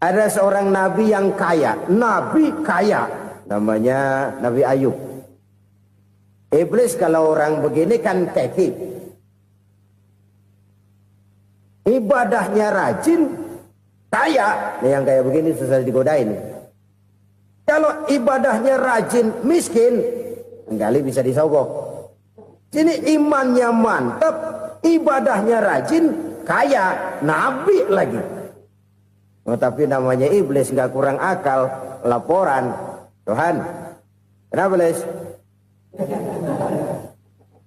Ada seorang nabi yang kaya, nabi kaya, namanya Nabi Ayub. Iblis kalau orang begini kan keki, ibadahnya rajin, kaya. Nih yang kayak begini susah digodain. Kalau ibadahnya rajin, miskin, kali bisa disogok. Sini imannya mantap, ibadahnya rajin, kaya, nabi lagi. Oh, tapi namanya iblis nggak kurang akal. Laporan, Tuhan, kenapa Les?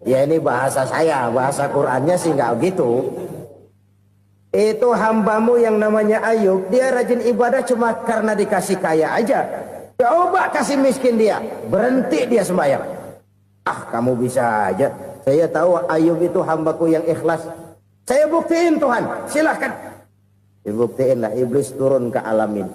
Ya ini bahasa saya, bahasa Qurannya sih nggak gitu. Itu hambamu yang namanya Ayub, dia rajin ibadah cuma karena dikasih kaya aja. Coba kasih miskin dia, berhenti dia sembahyang. Ah, kamu bisa aja. Saya tahu Ayub itu hambaku yang ikhlas. Saya buktiin Tuhan, silahkan. Dibuktiin lah, iblis turun ke alam ini.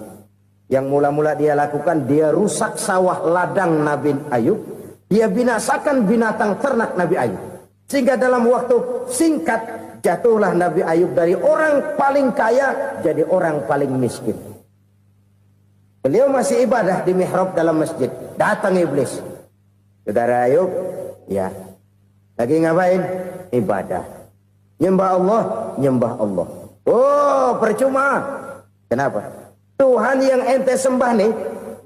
Yang mula-mula dia lakukan, dia rusak sawah ladang Nabi Ayub. Dia binasakan binatang ternak Nabi Ayub. Sehingga dalam waktu singkat, jatuhlah Nabi Ayub dari orang paling kaya, jadi orang paling miskin. Beliau masih ibadah di mihrab dalam masjid. Datang iblis. Saudara Ayub, ya, lagi ngapain? Ibadah. Nyembah Allah, nyembah Allah. Oh, percuma. Kenapa? Tuhan yang ente sembah nih,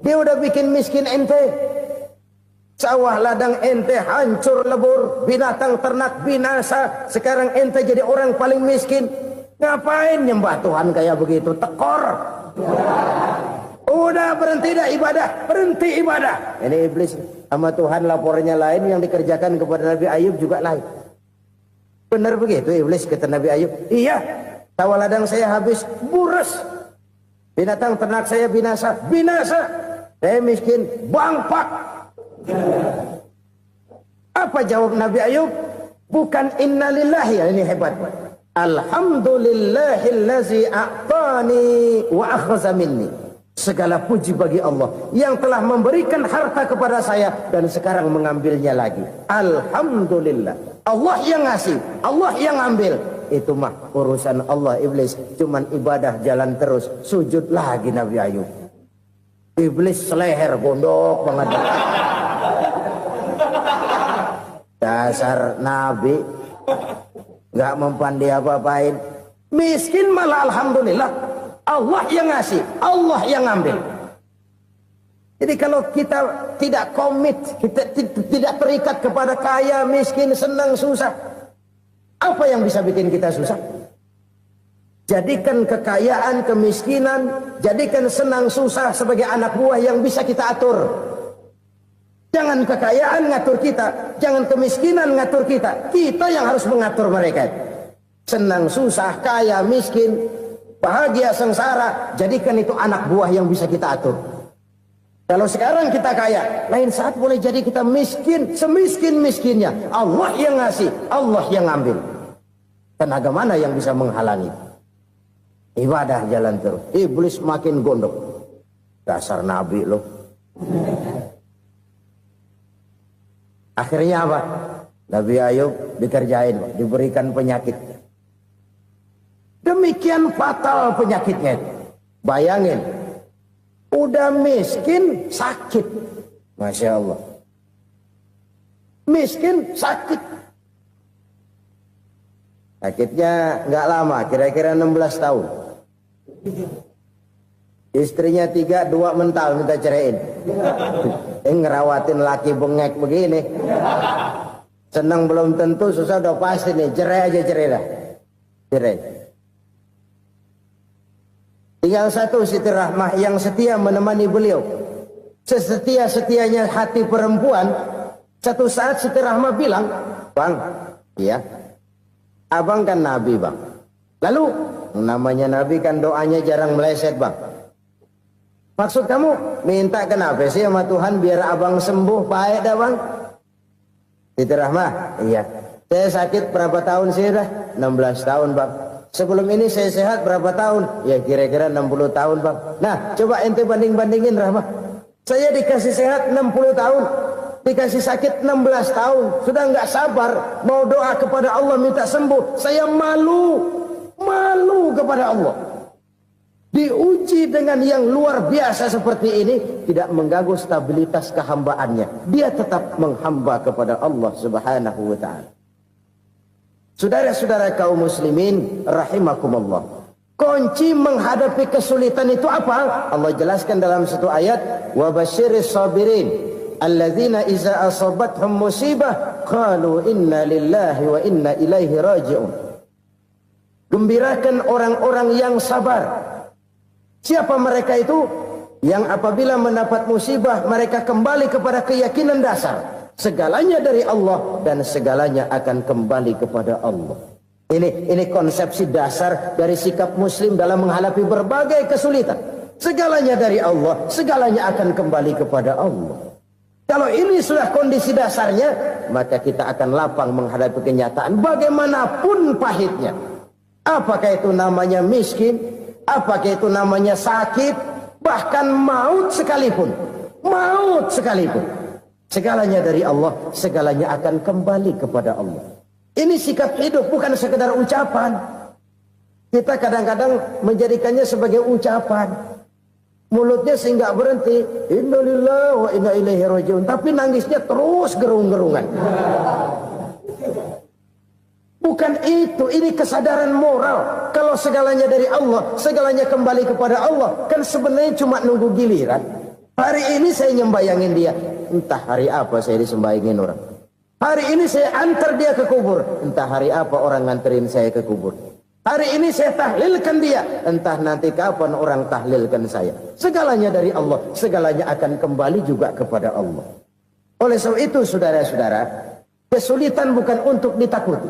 dia udah bikin miskin ente. Sawah ladang ente hancur lebur, binatang ternak binasa. Sekarang ente jadi orang paling miskin. Ngapain nyembah Tuhan kayak begitu? Tekor. Udah berhenti dah ibadah, berhenti ibadah. Ini iblis sama Tuhan laporannya lain, yang dikerjakan kepada Nabi Ayub juga lain. Benar begitu iblis kata Nabi Ayub? Iya, sawah ladang saya habis, buras. Binatang ternak saya binasa, binasa. Saya miskin, bangpak. Apa jawab Nabi Ayub? Bukan innalillahi, ya ini hebat. Alhamdulillahillazi a'tani wa akhza minni. Segala puji bagi Allah yang telah memberikan harta kepada saya dan sekarang mengambilnya lagi. Alhamdulillah. Allah yang ngasih, Allah yang ambil. Itu mah urusan Allah. Iblis cuman ibadah jalan terus, sujud lagi Nabi Ayub. Iblis seleher gondok banget. Dasar Nabi nggak mempan dia apa-apain. Miskin malah alhamdulillah. Allah yang ngasih, Allah yang ngambil. Jadi kalau kita tidak komit, kita tidak terikat kepada kaya, miskin, senang, susah, apa yang bisa bikin kita susah? Jadikan kekayaan, kemiskinan, jadikan senang, susah sebagai anak buah yang bisa kita atur. Jangan kekayaan ngatur kita, jangan kemiskinan ngatur kita. Kita yang harus mengatur mereka. Senang, susah, kaya, miskin, bahagia, sengsara, jadikan itu anak buah yang bisa kita atur. Kalau sekarang kita kaya, lain saat boleh jadi kita miskin, semiskin-miskinnya. Allah yang ngasih, Allah yang ngambil. Tenaga mana yang bisa menghalangi? Ibadah jalan terus. Iblis makin gondok. Dasar Nabi loh. Akhirnya apa? Nabi Ayub dikerjain, diberikan penyakit. Demikian fatal penyakitnya. Bayangin, udah miskin sakit. Masya Allah. Miskin sakit. Sakitnya nggak lama, kira-kira 16 tahun. Istrinya 3, 2 mental minta ceraiin. Ngerawatin laki bengek begini. Senang belum tentu, susah udah pasti nih. Cerai aja, cerai dah. Cerai. Tinggal satu Siti Rahmah yang setia menemani beliau. Sesetia-setianya hati perempuan. Satu saat Siti Rahmah bilang, Bang, iya, abang kan Nabi bang. Lalu, namanya Nabi kan doanya jarang meleset bang. Maksud kamu minta kenapa sih sama Tuhan biar abang sembuh baik dah bang? Siti Rahmah, iya. Saya sakit berapa tahun sih dah? 16 tahun bang. Sebelum ini saya sehat berapa tahun? Ya kira-kira 60 tahun bang. Nah coba ente banding-bandingin Rahmah. Saya dikasih sehat 60 tahun. Dikasih sakit 16 tahun. Sudah nggak sabar. Mau doa kepada Allah minta sembuh. Saya malu. Malu kepada Allah. diuji dengan yang luar biasa seperti ini, tidak mengganggu stabilitas kehambaannya. Dia tetap menghamba kepada Allah Subhanahu wa ta'ala. Saudara-saudara kaum muslimin rahimakumullah. Kunci menghadapi kesulitan itu apa? Allah jelaskan dalam satu ayat, wa basyiris sabirin alladzina iza asabathum musibah qalu inna lillahi wa inna ilaihi raji'un. Gembirakan orang-orang yang sabar. Siapa mereka itu? Yang apabila mendapat musibah mereka kembali kepada keyakinan dasar, segalanya dari Allah dan segalanya akan kembali kepada Allah. Ini konsepsi dasar dari sikap muslim dalam menghadapi berbagai kesulitan. Segalanya dari Allah, segalanya akan kembali kepada Allah. Kalau ini sudah kondisi dasarnya, maka kita akan lapang menghadapi kenyataan bagaimanapun pahitnya. Apakah itu namanya miskin, apakah itu namanya sakit, bahkan maut sekalipun. Maut sekalipun. Segalanya dari Allah, segalanya akan kembali kepada Allah. Ini sikap hidup, bukan sekedar ucapan. Kita kadang-kadang menjadikannya sebagai ucapan. Mulutnya sehingga berhenti, innalillahi wa inna ilaihi raji'un, tapi nangisnya terus gerung-gerungan. Bukan itu, ini kesadaran moral. Kalau segalanya dari Allah, segalanya kembali kepada Allah, kan sebenarnya cuma nunggu giliran. Hari ini saya nyembayangin dia, entah hari apa saya disembayangin orang. Hari ini saya antar dia ke kubur, entah hari apa orang nganterin saya ke kubur. Hari ini saya tahlilkan dia, entah nanti kapan orang tahlilkan saya. Segalanya dari Allah, segalanya akan kembali juga kepada Allah. Oleh sebab itu saudara-saudara, kesulitan bukan untuk ditakuti.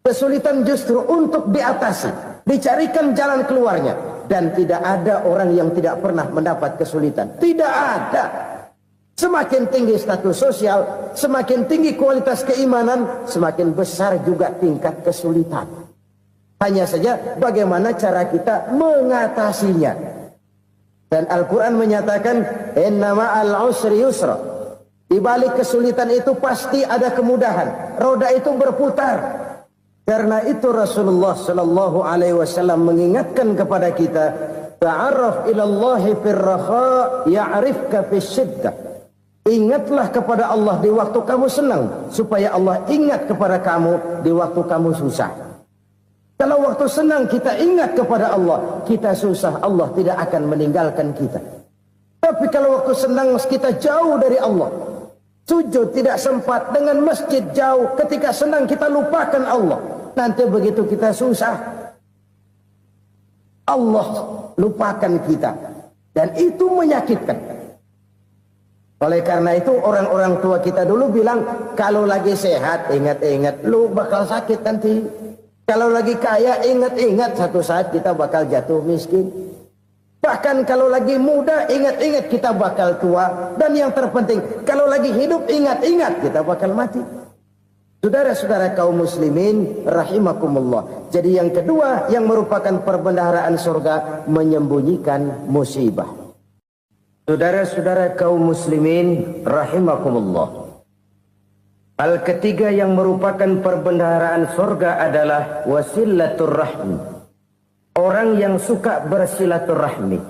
Kesulitan justru untuk diatasi, dicarikan jalan keluarnya. Dan tidak ada orang yang tidak pernah mendapat kesulitan. Tidak ada. Semakin tinggi status sosial, semakin tinggi kualitas keimanan, semakin besar juga tingkat kesulitan. Hanya saja bagaimana cara kita mengatasinya. Dan Al-Quran menyatakan, inna ma'al usri yusra. Di balik kesulitan itu pasti ada kemudahan. Roda itu berputar. Karena itu Rasulullah sallallahu alaihi wasallam mengingatkan kepada kita, ta'arraf ilallahi firraha ya'rifka fisyiddah. Ingatlah kepada Allah di waktu kamu senang, supaya Allah ingat kepada kamu di waktu kamu susah. Kalau waktu senang kita ingat kepada Allah, kita susah, Allah tidak akan meninggalkan kita. Tapi kalau waktu senang kita jauh dari Allah, sujud tidak sempat, dengan masjid jauh, ketika senang kita lupakan Allah. Nanti begitu kita susah, Allah lupakan kita. Dan itu menyakitkan. Oleh karena itu orang-orang tua kita dulu bilang, kalau lagi sehat ingat-ingat lu bakal sakit nanti. Kalau lagi kaya ingat-ingat satu saat kita bakal jatuh miskin. Bahkan kalau lagi muda ingat-ingat kita bakal tua. Dan yang terpenting, kalau lagi hidup ingat-ingat kita bakal mati. Saudara-saudara kaum muslimin rahimakumullah. Jadi yang kedua yang merupakan perbendaharaan surga, menyembunyikan musibah. Saudara-saudara kaum muslimin rahimakumullah. Hal ketiga yang merupakan perbendaharaan surga adalah wasilatur rahmi. Orang yang suka bersilaturahmi.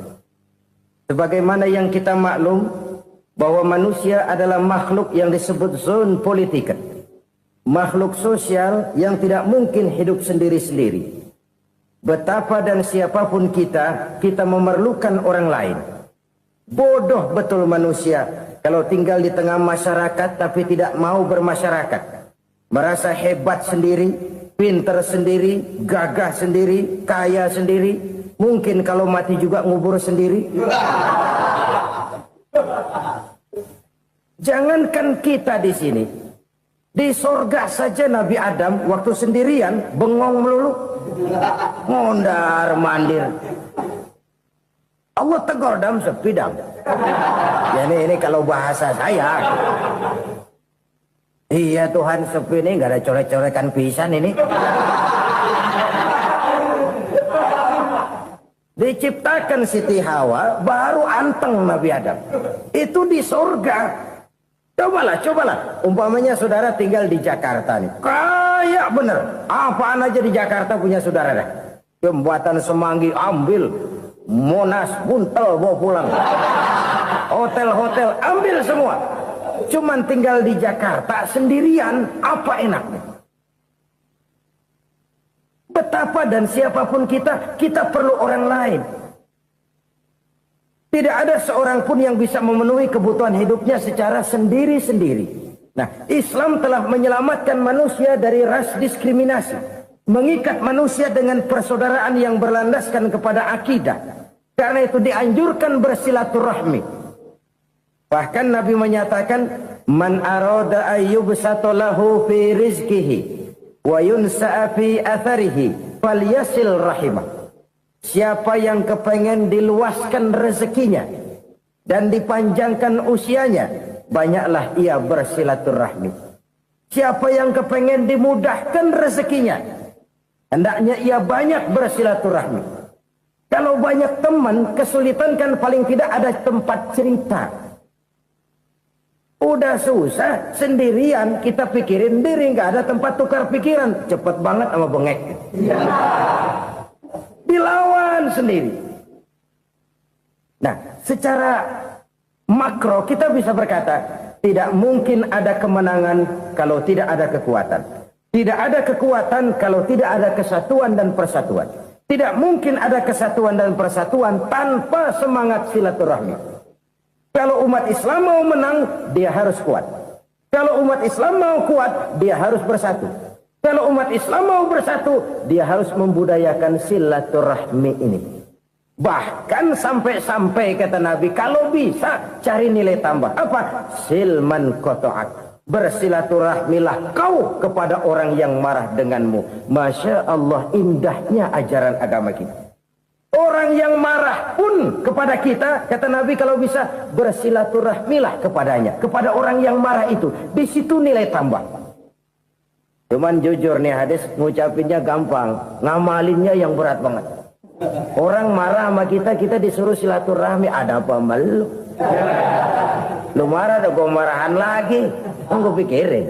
Sebagaimana yang kita maklum bahwa manusia adalah makhluk yang disebut zon politika. Makhluk sosial yang tidak mungkin hidup sendiri-sendiri. Betapa dan siapapun kita memerlukan orang lain. Bodoh betul manusia kalau tinggal di tengah masyarakat tapi tidak mau bermasyarakat. Merasa hebat sendiri, pinter sendiri, gagah sendiri, kaya sendiri. Mungkin kalau mati juga ngubur sendiri. Jangankan kita di sini. Di sorga saja Nabi Adam waktu sendirian bengong melulu. Mondar mandir. Allah tegur dam sepi dam. Ya ini kalau bahasa saya. Iya Tuhan sepi ini nggak ada coret-coretan pisan ini. Diciptakan Siti Hawa baru anteng Nabi Adam. Itu di surga. Cobalah. Umpamanya saudara tinggal di Jakarta nih. Kayak bener. Apaan aja di Jakarta punya saudara dah. Jembatan Semanggi ambil. Monas, Buntel bawa pulang. Hotel-hotel ambil semua. Cuman tinggal di Jakarta sendirian, apa enaknya? Betapa dan siapapun kita perlu orang lain. Tidak ada seorang pun yang bisa memenuhi kebutuhan hidupnya secara sendiri-sendiri. Nah, Islam telah menyelamatkan manusia dari ras diskriminasi. Mengikat manusia dengan persaudaraan yang berlandaskan kepada akidah. Karena itu dianjurkan bersilaturahmi. Bahkan Nabi menyatakan, Man arada ayyubsata lahu fi rizkihi wa yunsa'a fi atharihi falyasil rahimah. Siapa yang kepengen diluaskan rezekinya dan dipanjangkan usianya, banyaklah ia bersilaturahmi. Siapa yang kepengen dimudahkan rezekinya, hendaknya ia banyak bersilaturahmi. Kalau banyak teman, kesulitan kan paling tidak ada tempat cerita. Udah susah, sendirian kita pikirin diri, nggak ada tempat tukar pikiran. Cepet banget sama bengek. Dilawan sendiri. Nah, secara makro kita bisa berkata, tidak mungkin ada kemenangan kalau tidak ada kekuatan. Tidak ada kekuatan kalau tidak ada kesatuan dan persatuan. Tidak mungkin ada kesatuan dan persatuan tanpa semangat silaturahmi. Kalau umat Islam mau menang, dia harus kuat. Kalau umat Islam mau kuat, dia harus bersatu. Kalau umat Islam mau bersatu, dia harus membudayakan silaturahmi ini. Bahkan sampai-sampai kata Nabi, kalau bisa cari nilai tambah. Apa? Silman koto'ak. Bersilaturahmilah kau kepada orang yang marah denganmu. Masya Allah, indahnya ajaran agama kita. Orang yang marah pun kepada kita, kata Nabi, kalau bisa bersilaturahmilah kepadanya. Kepada orang yang marah itu. Di situ nilai tambah. Cuman jujur nih hadis, ngucapinnya gampang, ngamalinnya yang berat banget. Orang marah sama kita disuruh silaturahmi, ada apa malu? Lu marah, ada gua marahan lagi. Tunggu pikirin.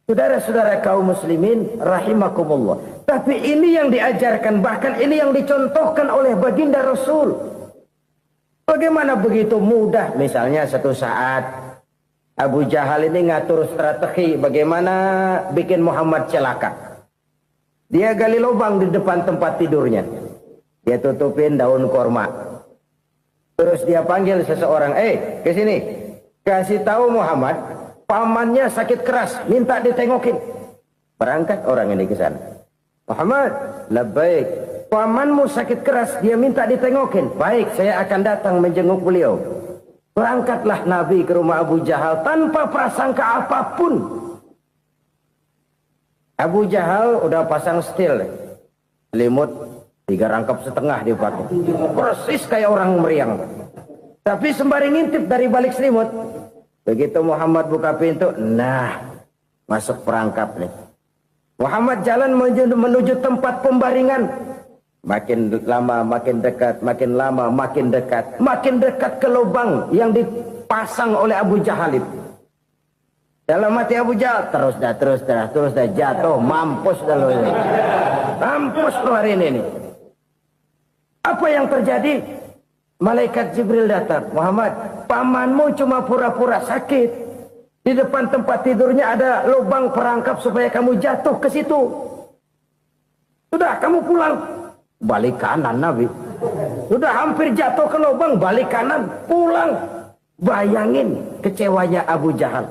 Saudara-saudara kaum muslimin rahimakumullah. Tapi ini yang diajarkan, bahkan ini yang dicontohkan oleh baginda Rasul. Bagaimana begitu mudah, misalnya satu saat Abu Jahal ini ngatur strategi bagaimana bikin Muhammad celaka. Dia gali lubang di depan tempat tidurnya. Dia tutupin daun korma. Terus dia panggil seseorang, ke sini. Kasih tahu Muhammad, pamannya sakit keras, minta ditengokin. Berangkat orang ini ke sana. Muhammad, labbaik. Pamanmu sakit keras, dia minta ditengokin. Baik, saya akan datang menjenguk beliau. Berangkatlah Nabi ke rumah Abu Jahal tanpa prasangka apapun. Abu Jahal udah pasang setil. Selimut 3 rangkap setengah dipakai. Persis kayak orang meriang. Tapi sembari ngintip dari balik selimut. Begitu Muhammad buka pintu, nah masuk perangkap nih. Muhammad jalan menuju tempat pembaringan. Makin lama makin dekat, makin lama makin dekat. Makin dekat ke lubang yang dipasang oleh Abu Jahal itu. Dalam hati Abu Jahal, terus dah jatuh, mampus dah lo ini. Mampus lo hari ini nih. Apa yang terjadi? Malaikat Jibril datang. Muhammad, pamanmu cuma pura-pura sakit. Di depan tempat tidurnya ada lubang perangkap supaya kamu jatuh ke situ. Sudah, kamu pulang. Balik kanan Nabi. Sudah hampir jatuh ke lubang, balik kanan, pulang. Bayangin kecewanya Abu Jahal.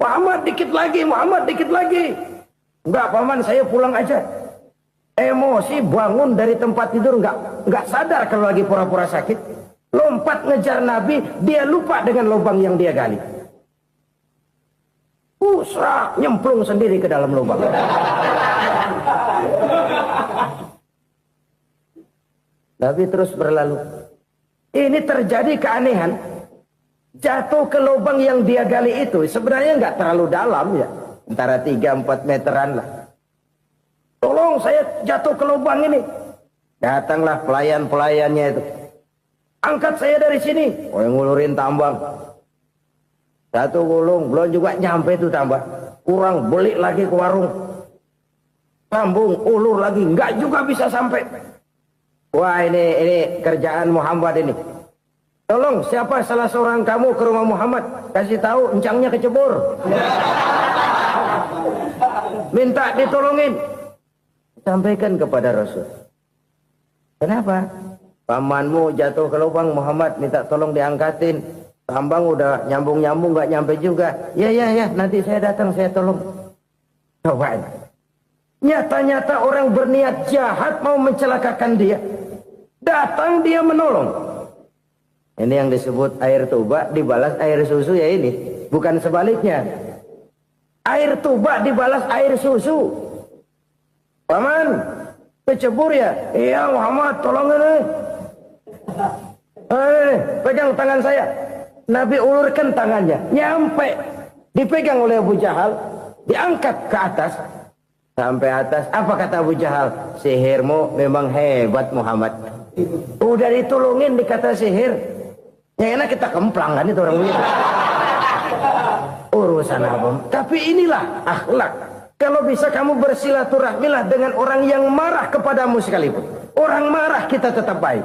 Muhammad dikit lagi. Enggak paman, saya pulang aja. Emosi bangun dari tempat tidur, enggak sadar kalau lagi pura-pura sakit. Lompat ngejar Nabi, dia lupa dengan lubang yang dia gali. Usrak, nyemplung sendiri ke dalam lubang. Nabi terus berlalu. Ini terjadi keanehan. Jatuh ke lubang yang dia gali itu sebenarnya nggak terlalu dalam ya, antara 3-4 meteran lah. Tolong saya jatuh ke lubang ini. Datanglah pelayan-pelayannya itu. Angkat saya dari sini. Oh, yang ngulurin tambang. Satu gulung, belum juga nyampe itu tambang. Kurang, beli lagi ke warung. Sambung, ulur lagi, nggak juga bisa sampai. Wah ini kerjaan Muhammad ini. Tolong siapa salah seorang kamu ke rumah Muhammad, kasih tahu encangnya kecebur. Minta ditolongin. Sampaikan kepada Rasul. Kenapa? Pamanmu jatuh ke lubang, Muhammad minta tolong diangkatin. Tambang udah nyambung-nyambung nggak nyampe juga. Ya nanti saya datang saya tolong. Coba. Nyata-nyata orang berniat jahat mau mencelakakan dia. Datang dia menolong. Ini yang disebut air tuba dibalas air susu ya ini. Bukan sebaliknya. Air tuba dibalas air susu. Paman, kecebur ya? Iya Muhammad, tolong ini. Pegang tangan saya. Nabi ulurkan tangannya. Nyampe. Dipegang oleh Abu Jahal. Diangkat ke atas. Sampai atas. Apa kata Abu Jahal? Sihirmu memang hebat Muhammad. Udah ditolongin dikata sihir. Yang enak kita kemplang kan itu orang begitu. Urusan apa? Tapi inilah akhlak. Kalau bisa kamu bersilaturahmilah dengan orang yang marah kepadamu sekalipun. Orang marah kita tetap baik.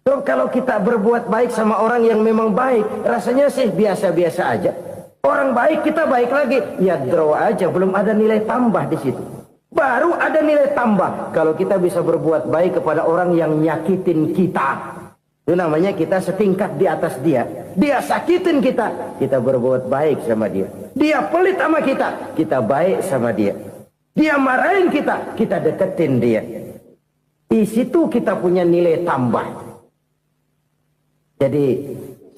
So, kalau kita berbuat baik sama orang yang memang baik, rasanya sih biasa-biasa aja. Orang baik kita baik lagi. Ya draw aja, belum ada nilai tambah di situ. Baru ada nilai tambah kalau kita bisa berbuat baik kepada orang yang nyakitin kita. Itu namanya kita setingkat di atas dia. Dia sakitin kita, kita berbuat baik sama dia. Dia pelit sama kita, kita baik sama dia. Dia marahin kita, kita deketin dia. Di situ kita punya nilai tambah. Jadi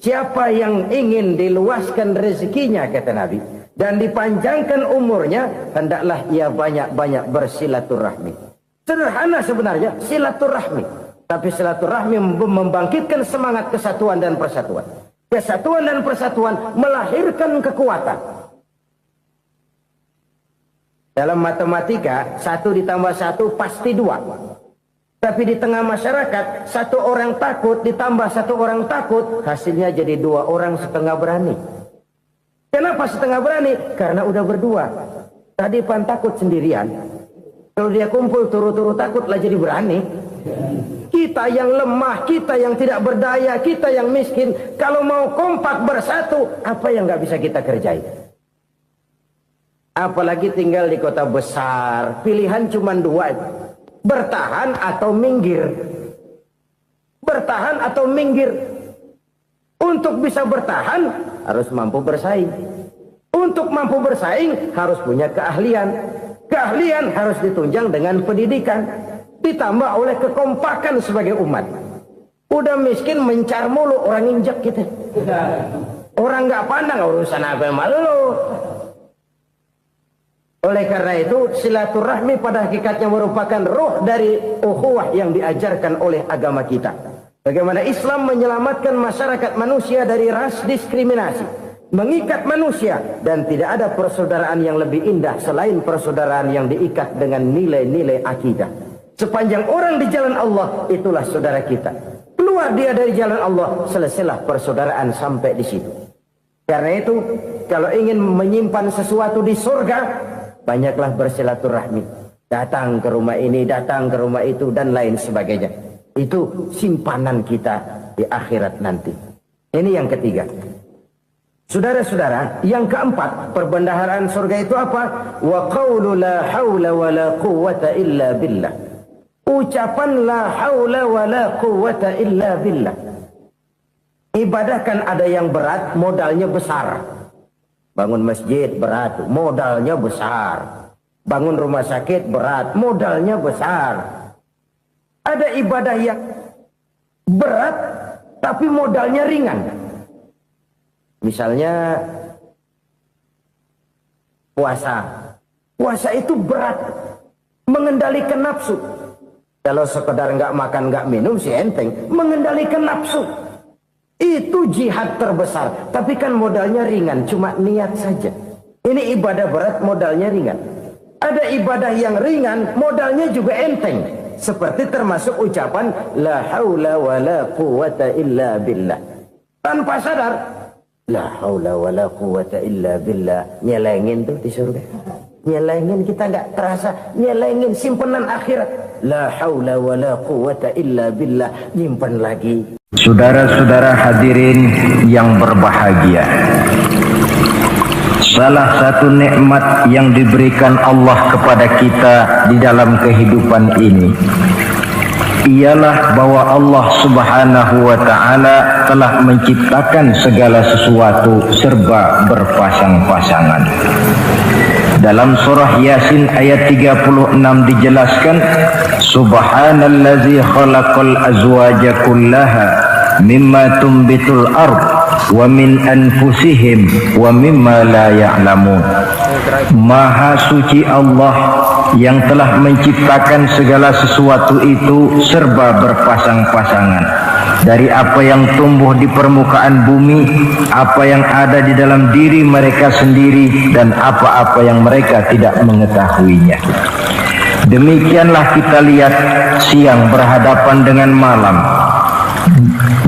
siapa yang ingin diluaskan rezekinya kata Nabi dan dipanjangkan umurnya, hendaklah ia banyak-banyak bersilaturahmi. Sederhana sebenarnya silaturahmi. Tapi silaturahmi membangkitkan semangat kesatuan dan persatuan. Kesatuan dan persatuan melahirkan kekuatan. Dalam matematika, 1 ditambah 1 pasti 2. Tapi di tengah masyarakat, 1 orang takut ditambah 1 orang takut, hasilnya jadi 2 orang setengah berani. Kenapa setengah berani? Karena udah berdua. Tadi pan takut sendirian. Kalau dia kumpul turu-turu takut lah jadi berani. Kita yang lemah, kita yang tidak berdaya, kita yang miskin, kalau mau kompak bersatu, apa yang nggak bisa kita kerjain? Apalagi tinggal di kota besar, pilihan cuma 2, bertahan atau minggir. Bertahan atau minggir. Untuk bisa bertahan, harus mampu bersaing. Untuk mampu bersaing, harus punya keahlian. Keahlian harus ditunjang dengan pendidikan. Ditambah oleh kekompakan sebagai umat. Udah miskin mencar mulu, orang injak kita. Orang nggak pandang urusan apa yang malu. Oleh karena itu silaturahmi pada hakikatnya merupakan roh dari ukhuwah yang diajarkan oleh agama kita. Bagaimana Islam menyelamatkan masyarakat manusia dari ras diskriminasi, mengikat manusia, dan tidak ada persaudaraan yang lebih indah selain persaudaraan yang diikat dengan nilai-nilai akidah. Sepanjang orang di jalan Allah, itulah saudara kita. Keluar dia dari jalan Allah, selesailah persaudaraan sampai di situ. Karena itu, kalau ingin menyimpan sesuatu di surga, banyaklah bersilaturahmi. Datang ke rumah ini, datang ke rumah itu, dan lain sebagainya. Itu simpanan kita di akhirat nanti. Ini yang ketiga. Saudara-saudara, yang keempat, perbendaharaan surga itu apa? Wa qawlu la hawla wa la quwwata illa billah. Ucapan la haula wa la quwwata illa billah. Ibadah kan ada yang berat, modalnya besar. Bangun masjid berat, modalnya besar. Bangun rumah sakit berat, modalnya besar. Ada ibadah yang berat, tapi modalnya ringan. Misalnya puasa. Puasa itu berat, mengendalikan nafsu. Kalau sekedar nggak makan nggak minum sih enteng, mengendalikan nafsu itu jihad terbesar. Tapi kan modalnya ringan, cuma niat saja. Ini ibadah berat, modalnya ringan. Ada ibadah yang ringan, modalnya juga enteng. Seperti termasuk ucapan la haula wa la quwwata illa billah. Tanpa sadar, la haula wa la quwwata illa billah, nyelengin tuh di surga. Nyelengin kita nggak terasa, nyelengin simpenan akhirat. La haula wa la quwata illa billah, nyimpan lagi. Saudara-saudara hadirin yang berbahagia, salah satu nikmat yang diberikan Allah kepada kita di dalam kehidupan ini ialah bahwa Allah Subhanahu wa ta'ala telah menciptakan segala sesuatu serba berpasang-pasangan. Dalam surah Yasin ayat 36 dijelaskan, Subhanallazi khalaqal azwaja kullaha mimma tumbitul ard wa min anfusihim wa mimma la ya'lamun. Maha suci Allah yang telah menciptakan segala sesuatu itu serba berpasang-pasangan. Dari apa yang tumbuh di permukaan bumi, apa yang ada di dalam diri mereka sendiri, dan apa-apa yang mereka tidak mengetahuinya. Demikianlah kita lihat siang berhadapan dengan malam,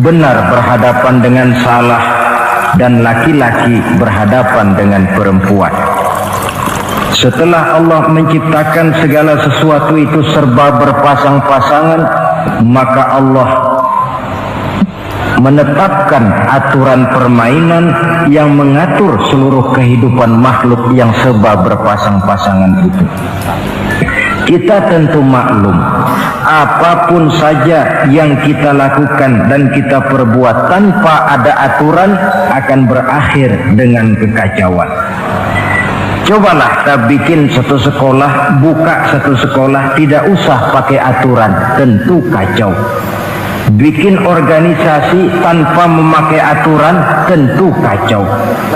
benar berhadapan dengan salah, dan laki-laki berhadapan dengan perempuan. Setelah Allah menciptakan segala sesuatu itu serba berpasang-pasangan, maka Allah menetapkan aturan permainan yang mengatur seluruh kehidupan makhluk yang serba berpasang-pasangan itu. Kita tentu maklum, apapun saja yang kita lakukan dan kita perbuat tanpa ada aturan akan berakhir dengan kekacauan. Cobalah kita bikin satu sekolah, buka satu sekolah, tidak usah pakai aturan, tentu kacau. Bikin organisasi tanpa memakai aturan, tentu kacau.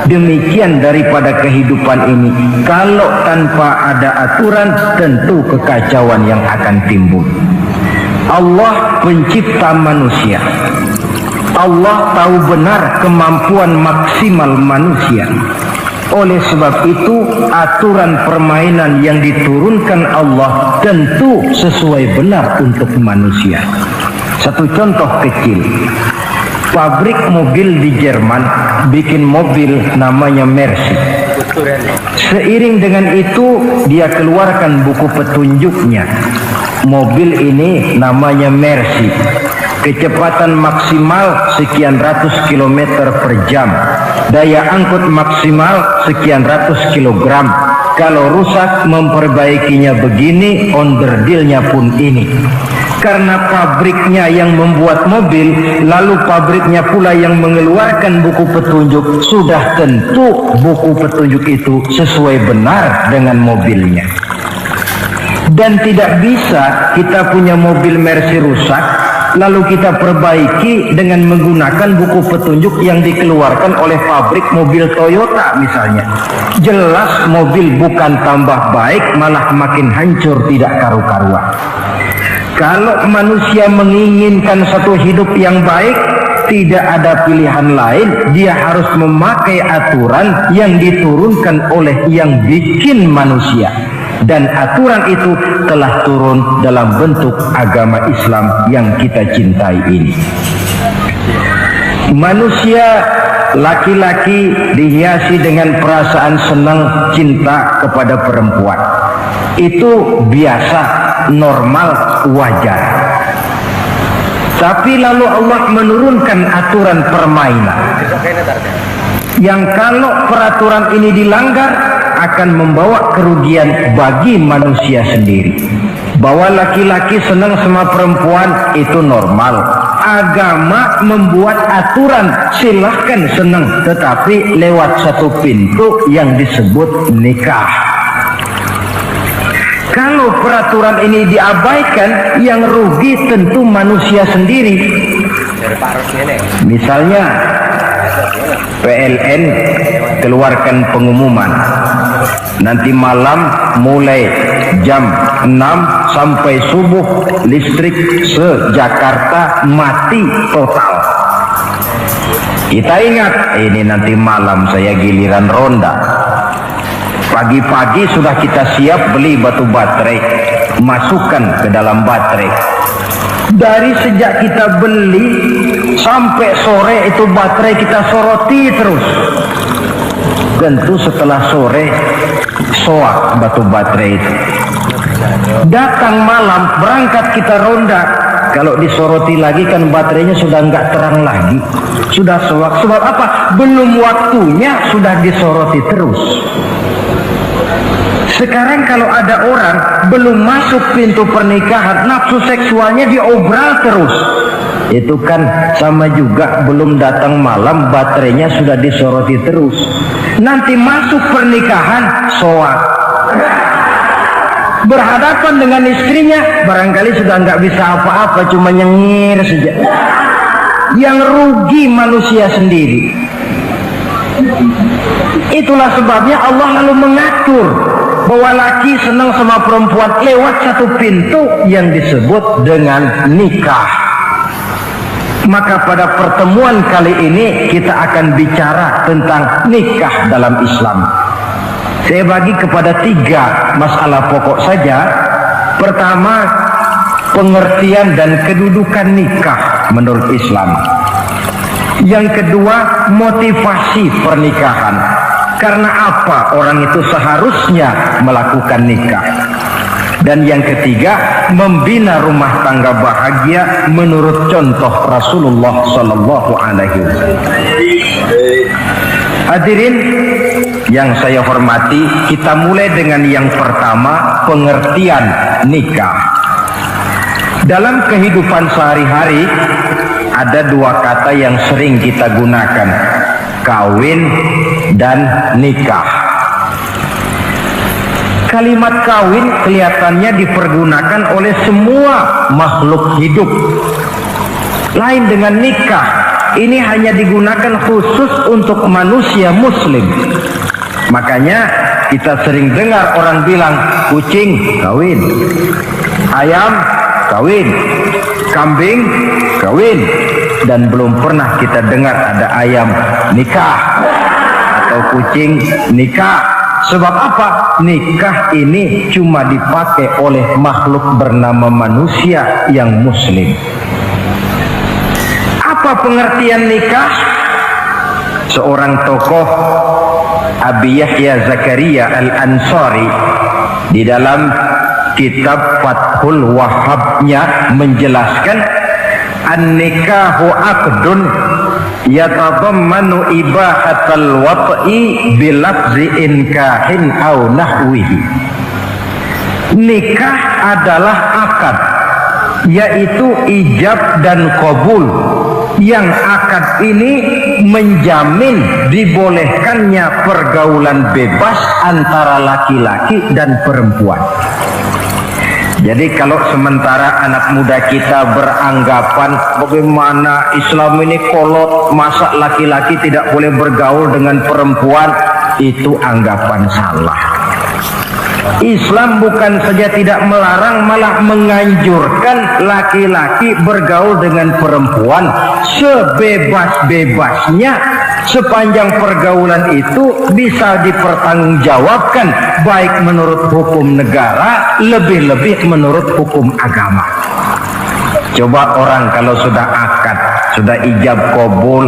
Demikian daripada kehidupan ini, kalau tanpa ada aturan, tentu kekacauan yang akan timbul. Allah pencipta manusia. Allah tahu benar kemampuan maksimal manusia. Oleh sebab itu, aturan permainan yang diturunkan Allah tentu sesuai benar untuk manusia. Satu contoh kecil, pabrik mobil di Jerman bikin mobil namanya Mercy. Seiring dengan itu dia keluarkan buku petunjuknya. Mobil ini namanya Mercy, kecepatan maksimal sekian ratus kilometer per jam, daya angkut maksimal sekian ratus kilogram. Kalau rusak memperbaikinya begini, onderdilnya pun ini. Karena pabriknya yang membuat mobil, lalu pabriknya pula yang mengeluarkan buku petunjuk, sudah tentu buku petunjuk itu sesuai benar dengan mobilnya. Dan tidak bisa kita punya mobil Mercy rusak, lalu kita perbaiki dengan menggunakan buku petunjuk yang dikeluarkan oleh pabrik mobil Toyota misalnya. Jelas mobil bukan tambah baik, malah makin hancur tidak karu-karuan. Kalau manusia menginginkan satu hidup yang baik, tidak ada pilihan lain, dia harus memakai aturan yang diturunkan oleh yang bikin manusia. Dan aturan itu telah turun dalam bentuk agama Islam yang kita cintai ini. Manusia laki-laki dihiasi dengan perasaan senang cinta kepada perempuan. Itu biasa, normal, wajar. Tapi lalu Allah menurunkan aturan permainan yang kalau peraturan ini dilanggar akan membawa kerugian bagi manusia sendiri. Bahwa laki-laki senang sama perempuan itu normal. Agama membuat aturan silahkan senang, tetapi lewat satu pintu yang disebut nikah. Kalau peraturan ini diabaikan, yang rugi tentu manusia sendiri. Misalnya PLN keluarkan pengumuman, nanti malam mulai jam 6 sampai subuh listrik se-Jakarta mati total. Kita ingat, ini nanti malam saya giliran ronda. Pagi-pagi sudah kita siap beli batu baterai, masukkan ke dalam baterai. Dari sejak kita beli sampai sore itu baterai kita soroti terus. Tentu setelah sore soak batu baterai itu. Datang malam, berangkat kita ronda. Kalau disoroti lagi kan baterainya sudah nggak terang lagi, sudah soak. Sebab apa? Belum waktunya sudah disoroti terus. Sekarang kalau ada orang belum masuk pintu pernikahan, nafsu seksualnya diobral terus. Itu kan sama juga belum datang malam, baterainya sudah disoroti terus. Nanti masuk pernikahan, soak. Berhadapan dengan istrinya, barangkali sudah nggak bisa apa-apa, cuma nyengir saja. Yang rugi manusia sendiri. Itulah sebabnya Allah lalu mengatur bahwa laki senang sama perempuan lewat satu pintu yang disebut dengan nikah. Maka pada pertemuan kali ini kita akan bicara tentang nikah dalam Islam. Saya bagi kepada 3 masalah pokok saja. Pertama, pengertian dan kedudukan nikah menurut Islam. Yang kedua, motivasi pernikahan. Karena apa orang itu seharusnya melakukan nikah. Dan yang ketiga, membina rumah tangga bahagia menurut contoh Rasulullah Sallallahu Alaihi Wasallam. Hadirin yang saya hormati, kita mulai dengan yang pertama, pengertian nikah. Dalam kehidupan sehari-hari ada 2 kata yang sering kita gunakan, kawin dan nikah. Kalimat kawin kelihatannya dipergunakan oleh semua makhluk hidup. Lain dengan nikah, ini hanya digunakan khusus untuk manusia muslim. Makanya kita sering dengar orang bilang kucing kawin, ayam kawin, kambing kawin, dan belum pernah kita dengar ada ayam nikah atau kucing nikah. Sebab apa? Nikah ini cuma dipakai oleh makhluk bernama manusia yang muslim. Apa pengertian nikah? Seorang tokoh, Abi Yahya Zakaria Al-Ansari, di dalam kitab Fathul Wahhabnya menjelaskan, an-nikahu aqdun yatadammanu ibahatal wat'i bilafzi inkahin au nahwihi. Nikah adalah akad, yaitu ijab dan qabul, yang akad ini menjamin dibolehkannya pergaulan bebas antara laki-laki dan perempuan. Jadi kalau sementara anak muda kita beranggapan bagaimana Islam ini kolot, masa laki-laki tidak boleh bergaul dengan perempuan, itu anggapan salah. Islam bukan saja tidak melarang, malah menganjurkan laki-laki bergaul dengan perempuan sebebas-bebasnya, sepanjang pergaulan itu bisa dipertanggungjawabkan, baik menurut hukum negara, lebih-lebih menurut hukum agama. Coba orang kalau sudah akad, sudah ijab qabul,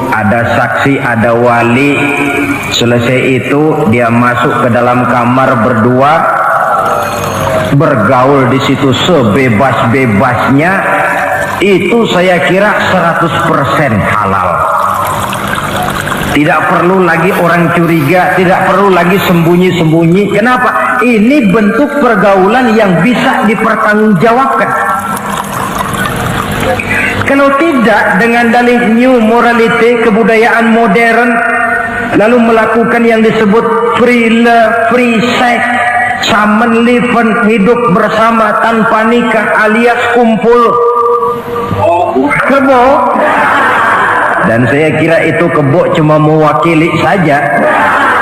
ada saksi, ada wali, selesai itu dia masuk ke dalam kamar berdua, bergaul di situ sebebas-bebasnya, itu saya kira 100% halal. Tidak perlu lagi orang curiga, tidak perlu lagi sembunyi-sembunyi. Kenapa? Ini bentuk pergaulan yang bisa dipertanggungjawabkan. Kalau tidak, dengan dalih new morality, kebudayaan modern, lalu melakukan yang disebut free love, free sex, common living, hidup bersama tanpa nikah alias kumpul kebo. Dan saya kira itu kebo cuma mewakili saja.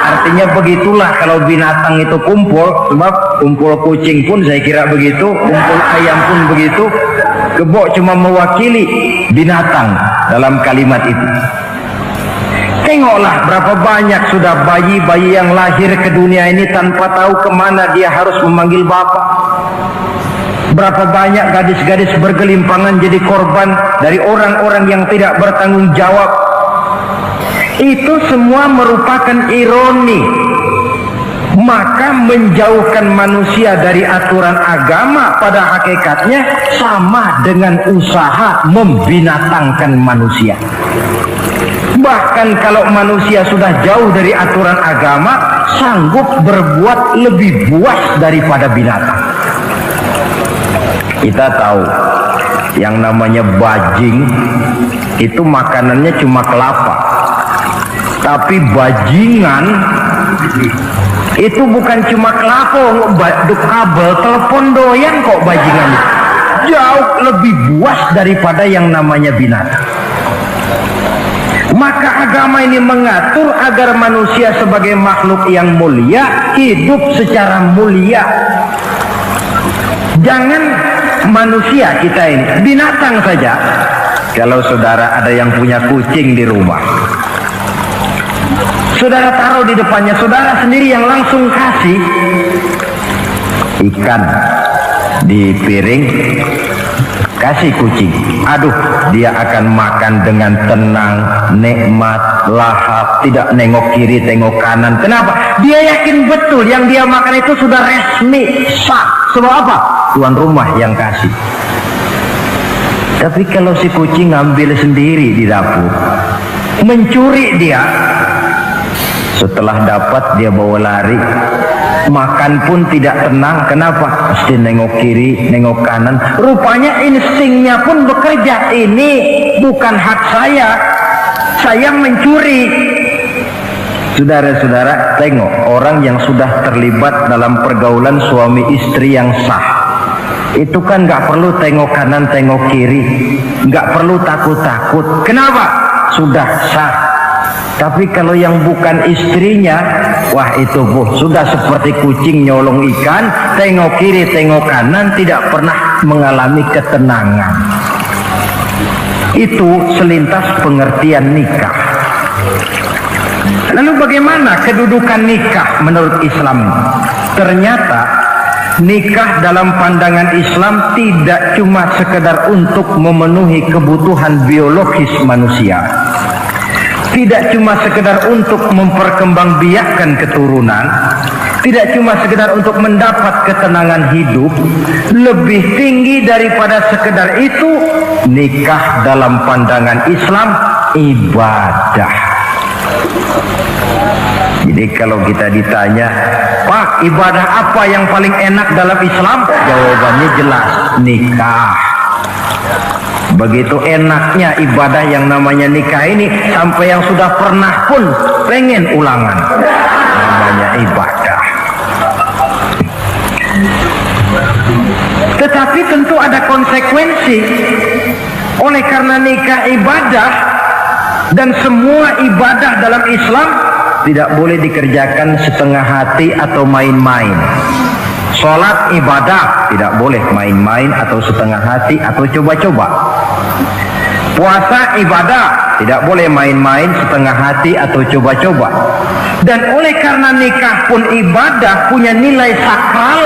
Artinya begitulah kalau binatang itu kumpul. Sebab kumpul kucing pun saya kira begitu, kumpul ayam pun begitu. Kebo cuma mewakili binatang dalam kalimat itu. Tengoklah berapa banyak sudah bayi-bayi yang lahir ke dunia ini tanpa tahu kemana dia harus memanggil bapak. Berapa banyak gadis-gadis bergelimpangan jadi korban dari orang-orang yang tidak bertanggung jawab. Itu semua merupakan ironi, maka menjauhkan manusia dari aturan agama pada hakikatnya sama dengan usaha membinatangkan manusia. Bahkan kalau manusia sudah jauh dari aturan agama, sanggup berbuat lebih buas daripada binatang. Kita tahu yang namanya bajing itu makanannya cuma kelapa, tapi bajingan itu bukan cuma kelapa, kabel telepon doyan kok bajingan. Jauh lebih buas daripada yang namanya binatang. Maka agama ini mengatur agar manusia sebagai makhluk yang mulia hidup secara mulia. Jangan manusia kita ini, binatang saja. Kalau saudara ada yang punya kucing di rumah, saudara taruh di depannya, saudara sendiri yang langsung kasih ikan di piring, kasih kucing. Aduh, dia akan makan dengan tenang, nikmat, lahap, tidak nengok kiri, tengok kanan. Kenapa? Dia yakin betul yang dia makan itu sudah resmi, sah. Sebab apa? Tuan rumah yang kasih. Tapi kalau si kucing ngambil sendiri di dapur, mencuri dia, setelah dapat dia bawa lari, makan pun tidak tenang. Kenapa? Mesti nengok kiri, nengok kanan. Rupanya instingnya pun bekerja. Ini bukan hak saya mencuri. Saudara-saudara, tengok orang yang sudah terlibat dalam pergaulan suami istri yang sah. Itu kan nggak perlu tengok kanan, tengok kiri, nggak perlu takut-takut. Kenapa? Sudah sah. Tapi kalau yang bukan istrinya, wah itu sudah seperti kucing nyolong ikan, tengok kiri, tengok kanan, tidak pernah mengalami ketenangan. Itu selintas pengertian nikah. Lalu bagaimana kedudukan nikah menurut Islam? Ternyata nikah dalam pandangan Islam tidak cuma sekedar untuk memenuhi kebutuhan biologis manusia, tidak cuma sekedar untuk memperkembangbiakkan keturunan, tidak cuma sekedar untuk mendapat ketenangan hidup. Lebih tinggi daripada sekedar itu, nikah dalam pandangan Islam ibadah. Jadi kalau kita ditanya, Pak, ibadah apa yang paling enak dalam Islam? Jawabannya jelas, nikah. Begitu enaknya ibadah yang namanya nikah ini, sampai yang sudah pernah pun pengen ulangan. Namanya ibadah. Tetapi tentu ada konsekuensi. Oleh karena nikah ibadah, dan semua ibadah dalam Islam tidak boleh dikerjakan setengah hati atau main-main. Sholat ibadah, tidak boleh main-main atau setengah hati atau coba-coba. Puasa ibadah, tidak boleh main-main, setengah hati atau coba-coba. Dan oleh karena nikah pun ibadah, punya nilai sakral,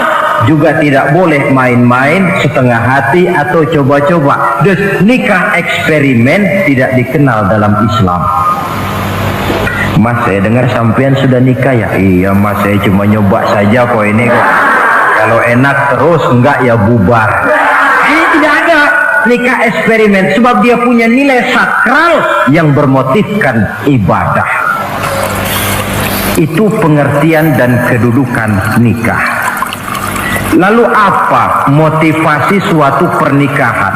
juga tidak boleh main-main, setengah hati atau coba-coba. Dus nikah eksperimen tidak dikenal dalam Islam. Mas, saya dengar sampean sudah nikah ya? Iya mas, saya cuma nyoba saja kok ini kok. Kalau enak terus, enggak ya bubar. Ini tidak ada nikah eksperimen, sebab dia punya nilai sakral yang bermotifkan ibadah. Itu pengertian dan kedudukan nikah. Lalu apa motivasi suatu pernikahan?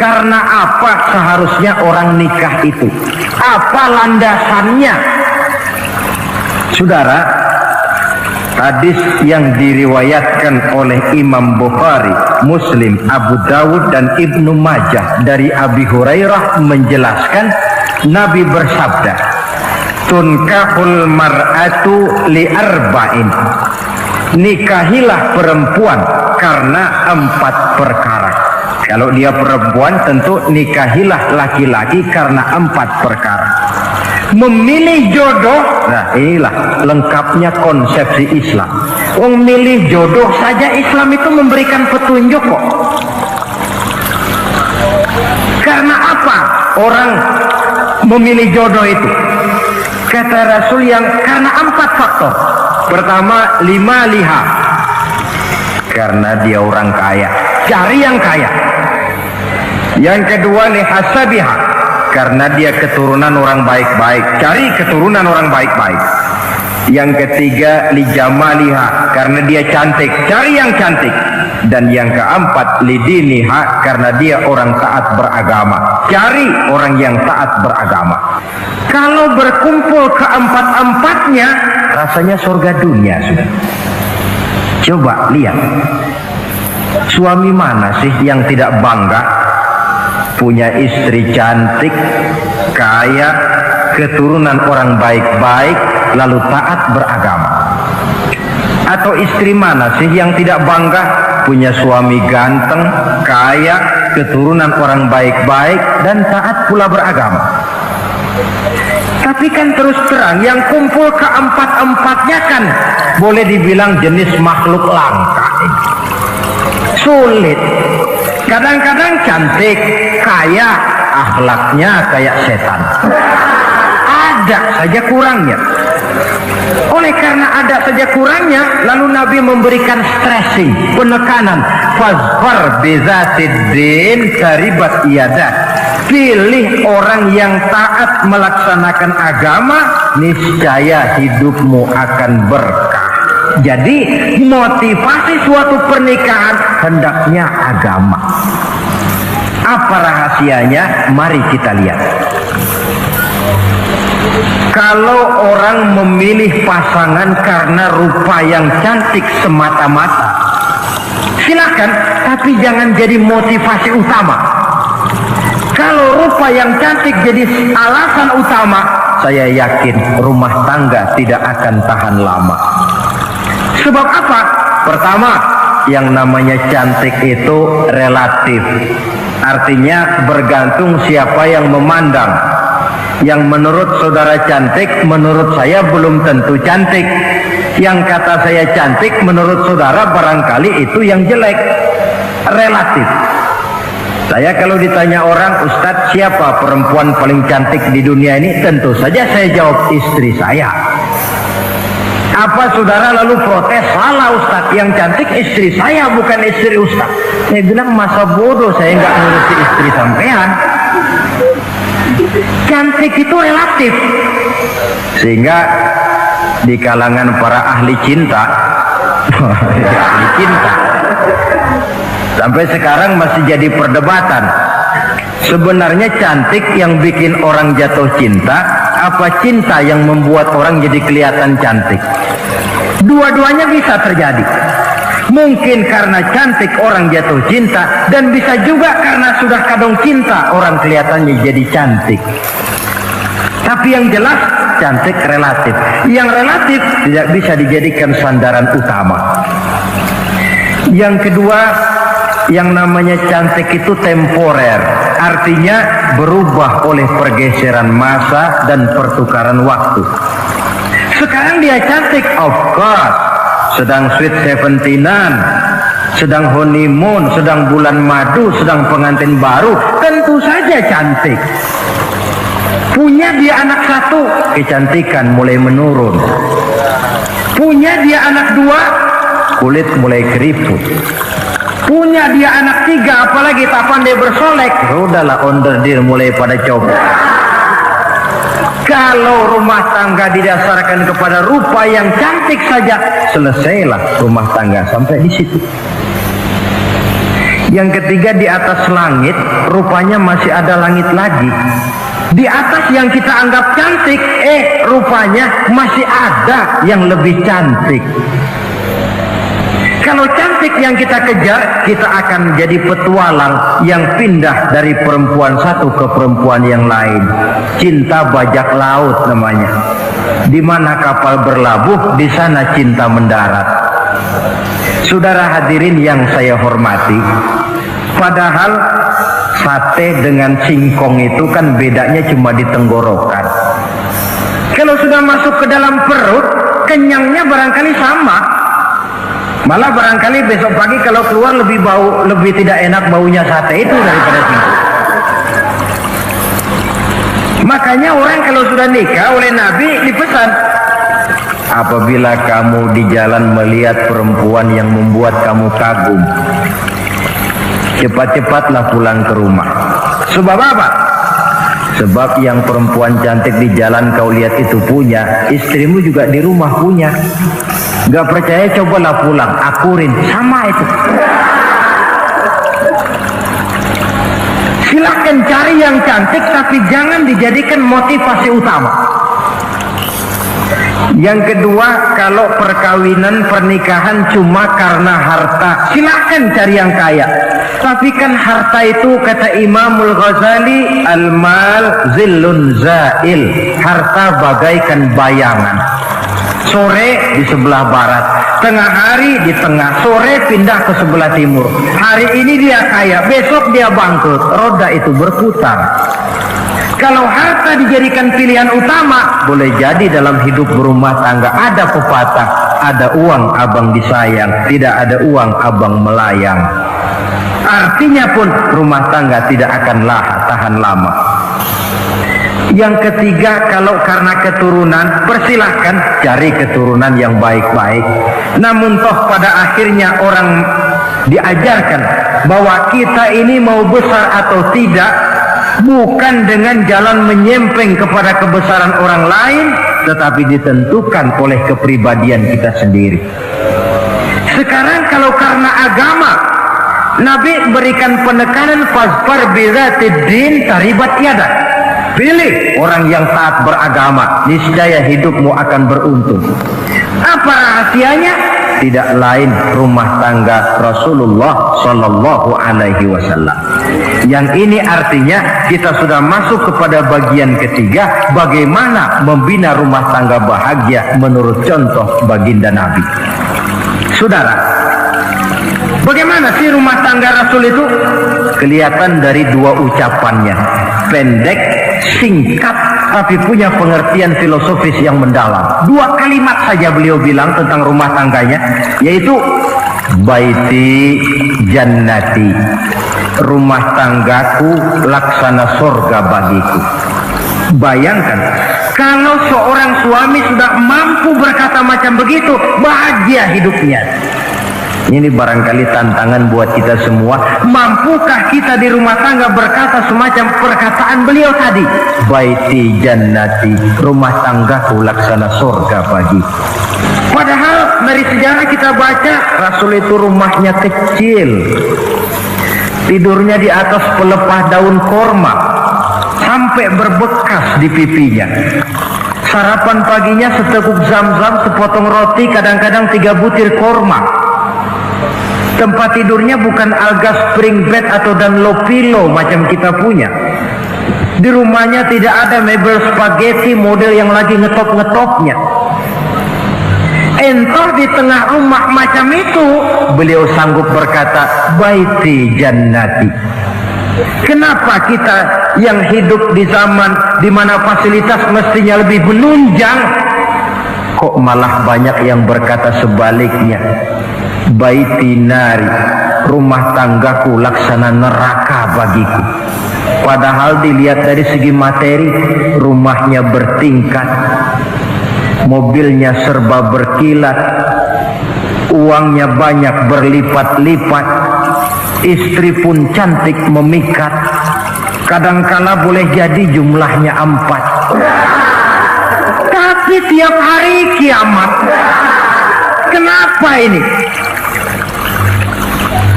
Karena apa seharusnya orang nikah itu? Apa landasannya? Saudara, hadis yang diriwayatkan oleh Imam Bukhari, Muslim, Abu Dawud dan Ibnu Majah dari Abi Hurairah menjelaskan, Nabi bersabda, tunkahul mar'atu li arba'in. Nikahilah perempuan karena 4 perkara. Kalau dia perempuan, tentu nikahilah laki-laki karena 4 perkara. Memilih jodoh, nah inilah lengkapnya konsepsi Islam. Memilih jodoh saja Islam itu memberikan petunjuk kok. Karena apa orang memilih jodoh itu? Kata Rasul yang karena 4 faktor. Pertama, lima liha, karena dia orang kaya, cari yang kaya. Yang kedua, lihasabiha, karena dia keturunan orang baik-baik, cari keturunan orang baik-baik. Yang ketiga, lijamaliha, karena dia cantik, cari yang cantik. Dan yang keempat, lidiniha, karena dia orang taat beragama, cari orang yang taat beragama. Kalau berkumpul keempat-empatnya, rasanya surga dunia sudah. Coba lihat, suami mana sih yang tidak bangga punya istri cantik, kaya, keturunan orang baik-baik, lalu taat beragama? Atau istri mana sih yang tidak bangga punya suami ganteng, kaya, keturunan orang baik-baik, dan taat pula beragama? Tapi kan terus terang, yang kumpul keempat-empatnya kan boleh dibilang jenis makhluk langka ini. Sulit. Kadang-kadang cantik, kaya, akhlaknya kayak setan. Ada saja kurangnya. Oleh karena ada saja kurangnya, lalu Nabi memberikan stressing, penekanan. Fazfar bizatiddin karibat iyadah. Pilih orang yang taat melaksanakan agama, niscaya hidupmu akan berkah. Jadi motivasi suatu pernikahan hendaknya agama. Apa rahasianya? Mari kita lihat. Kalau orang memilih pasangan karena rupa yang cantik semata-mata, silakan, tapi jangan jadi motivasi utama. Kalau rupa yang cantik jadi alasan utama, saya yakin rumah tangga tidak akan tahan lama. Sebab apa? Pertama, yang namanya cantik itu relatif. Artinya bergantung siapa yang memandang. Yang menurut saudara cantik, menurut saya belum tentu cantik. Yang kata saya cantik, menurut saudara barangkali itu yang jelek. Relatif. Saya kalau ditanya orang, Ustadz siapa perempuan paling cantik di dunia ini? Tentu saja saya jawab istri saya. Apa saudara lalu protes? Salah Ustadz, yang cantik istri saya bukan istri Ustadz. Saya bilang masa bodoh saya nggak ngurusi istri sampean. Cantik itu relatif. Sehingga di kalangan para ahli cinta, ahli cinta, sampai sekarang masih jadi perdebatan. Sebenarnya cantik yang bikin orang jatuh cinta, apa cinta yang membuat orang jadi kelihatan cantik? Dua-duanya bisa terjadi. Mungkin karena cantik orang jatuh cinta, dan bisa juga karena sudah kadung cinta orang kelihatannya jadi cantik. Tapi yang jelas cantik relatif. Yang relatif tidak bisa dijadikan sandaran utama. Yang kedua, yang namanya cantik itu temporer, artinya berubah oleh pergeseran masa dan pertukaran waktu. Sekarang dia cantik, of course, sedang sweet 17-an, sedang honeymoon, sedang bulan madu, sedang pengantin baru, tentu saja cantik. Punya dia anak satu, kecantikan mulai menurun. Punya dia anak dua, kulit mulai keriput. Punya dia anak tiga, apalagi tak pandai bersolek, udahlah onderdir mulai pada coba. Kalau rumah tangga didasarkan kepada rupa yang cantik saja, selesailah rumah tangga sampai di situ. Yang ketiga, di atas langit rupanya masih ada langit lagi. Di atas yang kita anggap cantik, rupanya masih ada yang lebih cantik. Kalau cantik yang kita kejar, kita akan jadi petualang yang pindah dari perempuan satu ke perempuan yang lain. Cinta bajak laut namanya. Di mana kapal berlabuh, di sana cinta mendarat. Saudara hadirin yang saya hormati, padahal sate dengan singkong itu kan bedanya cuma di tenggorokan. Kalau sudah masuk ke dalam perut, kenyangnya barangkali sama. Malah barangkali besok pagi kalau keluar lebih tidak enak baunya sate itu daripada singkong. Makanya orang kalau sudah nikah oleh Nabi dipesan, apabila kamu di jalan melihat perempuan yang membuat kamu kagum, cepat-cepatlah pulang ke rumah. Sebab apa? Sebab yang perempuan cantik di jalan kau lihat itu punya, istrimu juga di rumah punya. Gak percaya, cobalah pulang, akurin, sama itu. Silakan cari yang cantik, tapi jangan dijadikan motivasi utama. Yang kedua, kalau perkawinan pernikahan cuma karena harta, silakan cari yang kaya. Tapi kan harta itu, kata Imamul Ghazali, al-mal zillun zail, harta bagaikan bayangan. Sore di sebelah barat, tengah hari di tengah, sore pindah ke sebelah timur. Hari ini dia kaya, besok dia bangkrut, roda itu berputar. Kalau harta dijadikan pilihan utama, boleh jadi dalam hidup berumah tangga ada pepatah, ada uang abang disayang, tidak ada uang abang melayang. Artinya pun rumah tangga tidak akan tahan lama. Yang ketiga, kalau karena keturunan, persilahkan cari keturunan yang baik-baik. Namun toh pada akhirnya orang diajarkan bahwa kita ini mau besar atau tidak bukan dengan jalan menyempeng kepada kebesaran orang lain, tetapi ditentukan oleh kepribadian kita sendiri. Sekarang kalau karena agama, Nabi berikan penekanan fasfar bizatid din taribat yada. Pilih orang yang taat beragama, niscaya hidupmu akan beruntung. Apa rahasianya? Tidak lain rumah tangga Rasulullah Sallallahu Alaihi Wasallam. Yang ini artinya kita sudah masuk kepada bagian ketiga, bagaimana membina rumah tangga bahagia menurut contoh baginda Nabi. Saudara, bagaimana sih rumah tangga Rasul itu? Kelihatan dari dua ucapannya, pendek, singkat, tapi punya pengertian filosofis yang mendalam. Dua kalimat saja beliau bilang tentang rumah tangganya, yaitu baiti jannati, rumah tanggaku laksana surga bagiku. Bayangkan kalau seorang suami sudah mampu berkata macam begitu, bahagia hidupnya. Ini barangkali tantangan buat kita semua. Mampukah kita di rumah tangga berkata semacam perkataan beliau tadi? Baiti jannati, rumah tanggaku laksana surga bagi. Padahal dari sejarah kita baca, Rasul itu rumahnya kecil, tidurnya di atas pelepah daun korma, sampai berbekas di pipinya. Sarapan paginya seteguk zam-zam, sepotong roti, kadang-kadang 3 butir korma. Tempat tidurnya bukan alga spring bed atau Dunlop pillow macam kita punya. Di rumahnya tidak ada mebel spaghetti model yang lagi ngetop-ngetopnya. Entah di tengah rumah macam itu, beliau sanggup berkata, baiti jannati. Kenapa kita yang hidup di zaman di mana fasilitas mestinya lebih menunjang, kok malah banyak yang berkata sebaliknya? Baiti nari, rumah tanggaku laksana neraka bagiku. Padahal dilihat dari segi materi, rumahnya bertingkat, mobilnya serba berkilat, uangnya banyak berlipat-lipat, istri pun cantik memikat, kadangkala boleh jadi jumlahnya 4. Tapi tiap hari kiamat. Kenapa ini?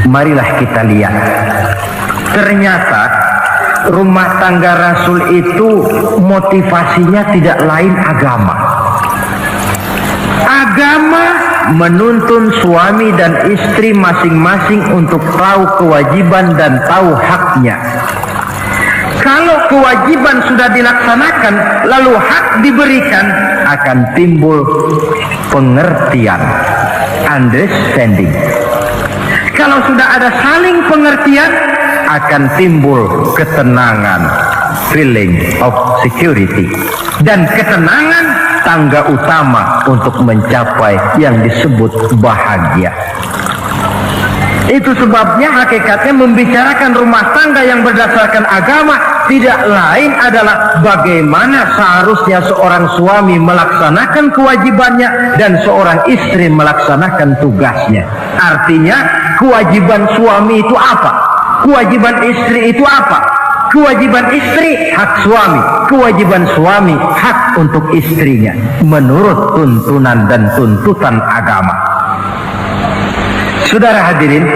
Marilah kita lihat. Ternyata rumah tangga Rasul itu motivasinya tidak lain agama. Agama menuntun suami dan istri masing-masing untuk tahu kewajiban dan tahu haknya. Kalau kewajiban sudah dilaksanakan, lalu hak diberikan, akan timbul pengertian, understanding. Kalau sudah ada saling pengertian, akan timbul ketenangan, feeling of security. Dan ketenangan tangga utama untuk mencapai yang disebut bahagia. Itu sebabnya hakikatnya membicarakan rumah tangga yang berdasarkan agama tidak lain adalah bagaimana seharusnya seorang suami melaksanakan kewajibannya dan seorang istri melaksanakan tugasnya. Artinya kewajiban suami itu apa? Kewajiban istri itu apa? Kewajiban istri hak suami, kewajiban suami hak untuk istrinya menurut tuntunan dan tuntutan agama. Saudara hadirin,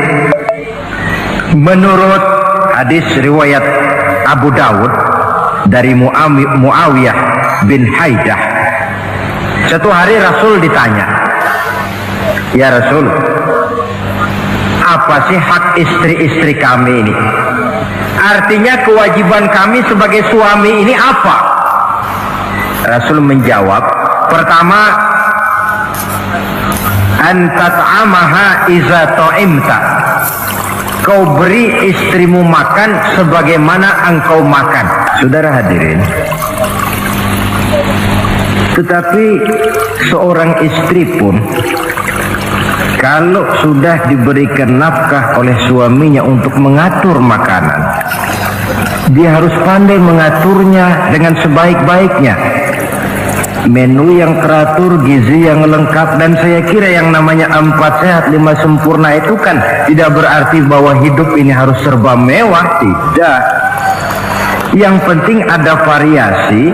menurut hadis riwayat Abu Dawud dari Muawiyah bin Haidah, satu hari Rasul ditanya, ya Rasul, apa sih hak istri-istri kami ini? Artinya kewajiban kami sebagai suami ini apa? Rasul menjawab, pertama, antat'amaha iza ta'imta, kau beri istrimu makan sebagaimana engkau makan. Saudara hadirin, tetapi seorang istri pun kalau sudah diberikan nafkah oleh suaminya untuk mengatur makanan, dia harus pandai mengaturnya dengan sebaik-baiknya. Menu yang teratur, gizi yang lengkap, dan saya kira yang namanya 4 sehat 5 sempurna itu kan tidak berarti bahwa hidup ini harus serba mewah, tidak. Yang penting ada variasi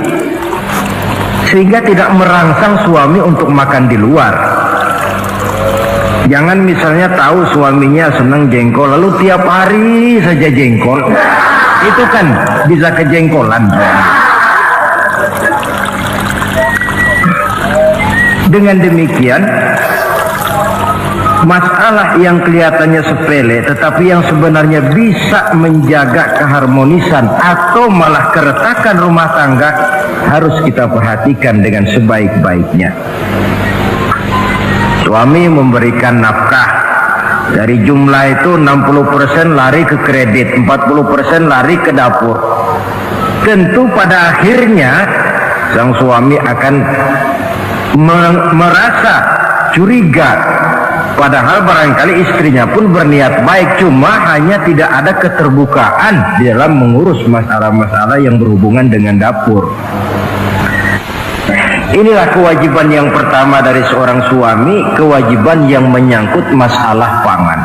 sehingga tidak merangsang suami untuk makan di luar. Jangan misalnya tahu suaminya senang jengkol lalu tiap hari saja jengkol, itu kan bisa kejengkolan. Dengan demikian, masalah yang kelihatannya sepele tetapi yang sebenarnya bisa menjaga keharmonisan atau malah keretakan rumah tangga harus kita perhatikan dengan sebaik-baiknya. Suami memberikan nafkah, dari jumlah itu 60% lari ke kredit, 40% lari ke dapur. Tentu pada akhirnya sang suami akan merasa curiga, padahal barangkali istrinya pun berniat baik, cuma hanya tidak ada keterbukaan di dalam mengurus masalah-masalah yang berhubungan dengan dapur. Inilah kewajiban yang pertama dari seorang suami, kewajiban yang menyangkut masalah pangan.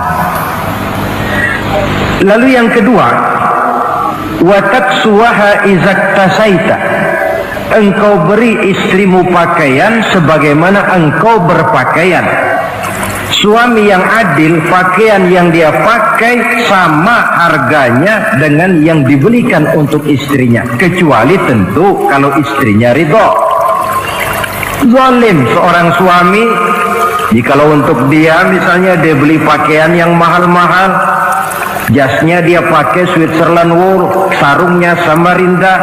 Lalu yang kedua, wataksuwaha izaktasaita, engkau beri istrimu pakaian sebagaimana engkau berpakaian. Suami yang adil, pakaian yang dia pakai sama harganya dengan yang dibelikan untuk istrinya, kecuali tentu kalau istrinya ridho. Zalim seorang suami jikalau untuk dia misalnya dia beli pakaian yang mahal-mahal, jasnya dia pakai Switzerland wool, sarungnya Samarinda.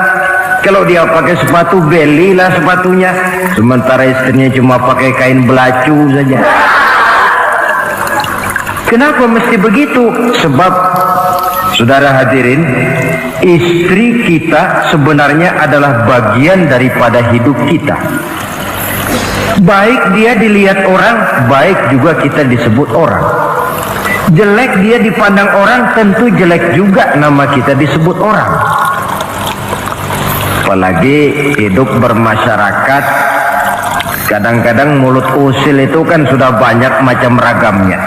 Kalau dia pakai sepatu, belilah sepatunya, sementara istrinya cuma pakai kain belacu saja. Kenapa mesti begitu? Sebab saudara hadirin, istri kita sebenarnya adalah bagian daripada hidup kita. Baik dia dilihat orang, baik juga kita disebut orang. Jelek dia dipandang orang, tentu jelek juga nama kita disebut orang. Apalagi hidup bermasyarakat, kadang-kadang mulut usil itu kan sudah banyak macam ragamnya.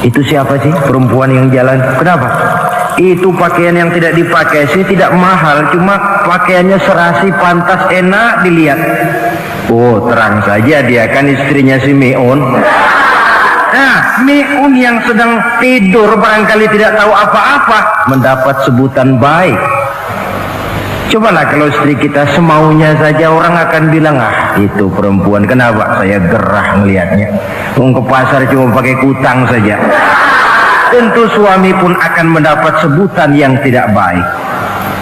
Itu siapa sih perempuan yang jalan? Kenapa? Itu pakaian yang tidak dipakai sih tidak mahal, cuma pakaiannya serasi, pantas, enak dilihat. Oh, terang saja dia kan istrinya si Miun. Nah, Miun yang sedang tidur barangkali tidak tahu apa-apa mendapat sebutan baik. Cobalah kalau istri kita semaunya saja, orang akan bilang, ah itu perempuan, kenapa saya gerah melihatnya, ke pasar cuma pakai kutang saja. Tentu suami pun akan mendapat sebutan yang tidak baik.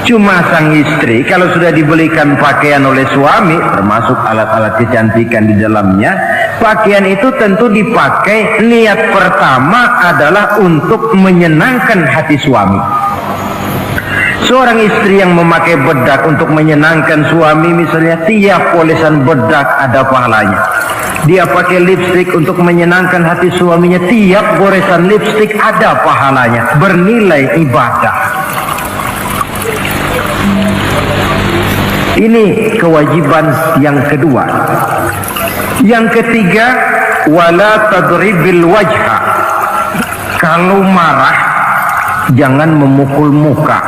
Cuma sang istri kalau sudah dibelikan pakaian oleh suami, termasuk alat-alat kecantikan di dalamnya, pakaian itu tentu dipakai niat pertama adalah untuk menyenangkan hati suami. Seorang istri yang memakai bedak untuk menyenangkan suami misalnya, tiap polesan bedak ada pahalanya. Dia pakai lipstik untuk menyenangkan hati suaminya, tiap goresan lipstik ada pahalanya, bernilai ibadah. Ini kewajiban yang kedua. Yang ketiga, wala tadribil wajha. Kalau marah jangan memukul muka.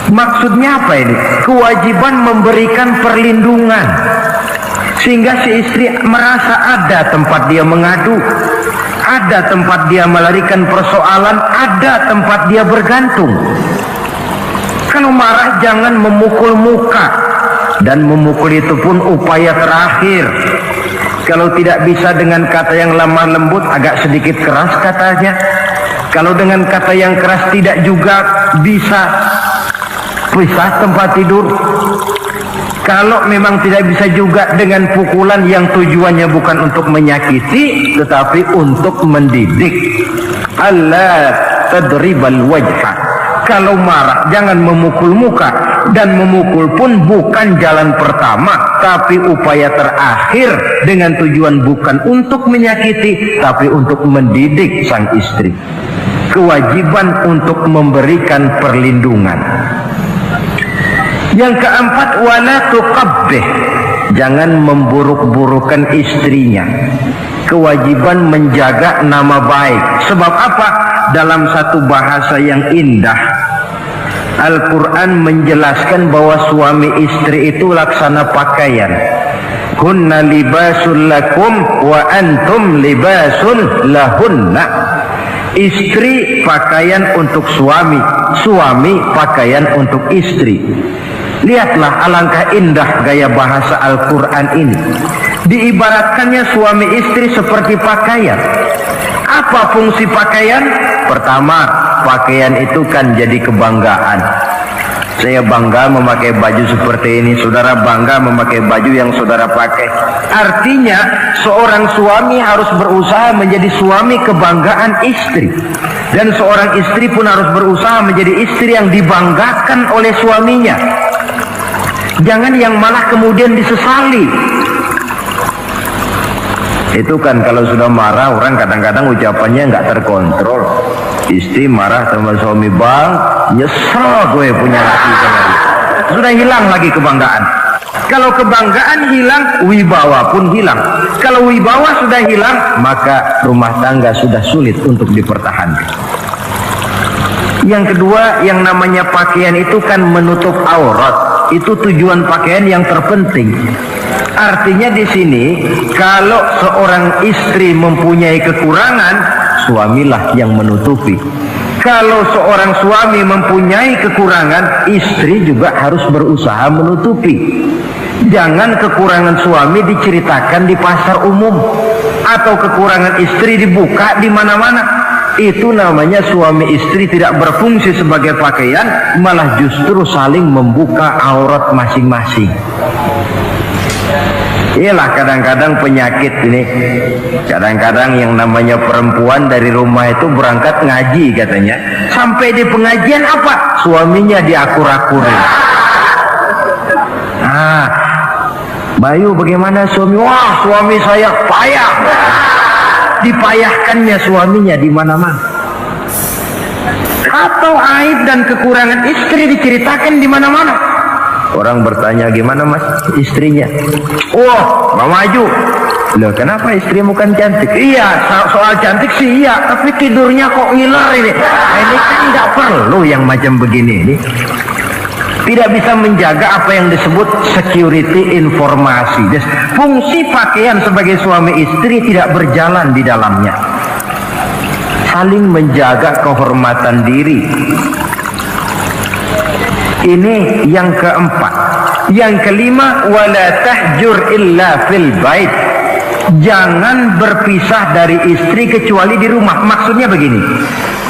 Maksudnya apa ini? Kewajiban memberikan perlindungan, sehingga si istri merasa ada tempat dia mengadu, ada tempat dia melarikan persoalan, ada tempat dia bergantung. Kalau marah jangan memukul muka, dan memukul itu pun upaya terakhir. Kalau tidak bisa dengan kata yang lemah lembut, agak sedikit keras katanya. Kalau dengan kata yang keras tidak juga bisa, pisah tempat tidur. Kalau memang tidak bisa juga dengan pukulan yang tujuannya bukan untuk menyakiti tetapi untuk mendidik. Allah tadribal wajha. Kalau marah jangan memukul muka, dan memukul pun bukan jalan pertama tapi upaya terakhir, dengan tujuan bukan untuk menyakiti tapi untuk mendidik sang istri. Kewajiban untuk memberikan perlindungan. Yang keempat, wala tuqabbih. Jangan memburuk-burukan istrinya. Kewajiban menjaga nama baik. Sebab apa? Dalam satu bahasa yang indah, Al-Quran menjelaskan bahwa suami istri itu laksana pakaian. Hunna libasul lakum wa antum libasun lahunna. Istri pakaian untuk suami, suami pakaian untuk istri. Lihatlah alangkah indah gaya bahasa Al-Quran ini. Diibaratkannya suami istri seperti pakaian. Apa fungsi pakaian? Pertama, pakaian itu kan jadi kebanggaan. Saya bangga memakai baju seperti ini, saudara bangga memakai baju yang saudara pakai. Artinya seorang suami harus berusaha menjadi suami kebanggaan istri, dan seorang istri pun harus berusaha menjadi istri yang dibanggakan oleh suaminya. Jangan yang malah kemudian disesali. Itu kan kalau sudah marah orang kadang-kadang ucapannya nggak terkontrol. Istri marah sama suami, bang, nyesel gue punya laki kemarin. Sudah hilang lagi kebanggaan. Kalau kebanggaan hilang, wibawa pun hilang. Kalau wibawa sudah hilang, maka rumah tangga sudah sulit untuk dipertahankan. Yang kedua, yang namanya pakaian itu kan menutup aurat. Itu tujuan pakaian yang terpenting. Artinya di sini, kalau seorang istri mempunyai kekurangan, suamilah yang menutupi. Kalau seorang suami mempunyai kekurangan, istri juga harus berusaha menutupi. Jangan kekurangan suami diceritakan di pasar umum, atau kekurangan istri dibuka di mana-mana. Itu namanya suami istri tidak berfungsi sebagai pakaian, malah justru saling membuka aurat masing-masing. Iyalah kadang-kadang penyakit ini. Kadang-kadang yang namanya perempuan dari rumah itu berangkat ngaji katanya, sampai di pengajian apa? Suaminya diakur-akurin. Bayu bagaimana suami? Wah, suami saya payah. Dipayahkannya suaminya di mana-mana. Atau aib dan kekurangan istri diceritakan di mana-mana. Orang bertanya, gimana mas istrinya? Oh, mau maju. Loh, kenapa istrimu kan cantik? Iya, soal cantik sih iya, tapi tidurnya kok ngiler ini. Ini kan nggak perlu yang macam begini ini. Tidak bisa menjaga apa yang disebut security informasi. Fungsi pakaian sebagai suami istri tidak berjalan di dalamnya. Saling menjaga kehormatan diri. Ini yang keempat. Yang kelima, wala tahjur illa fil bait. Jangan berpisah dari istri kecuali di rumah. Maksudnya begini,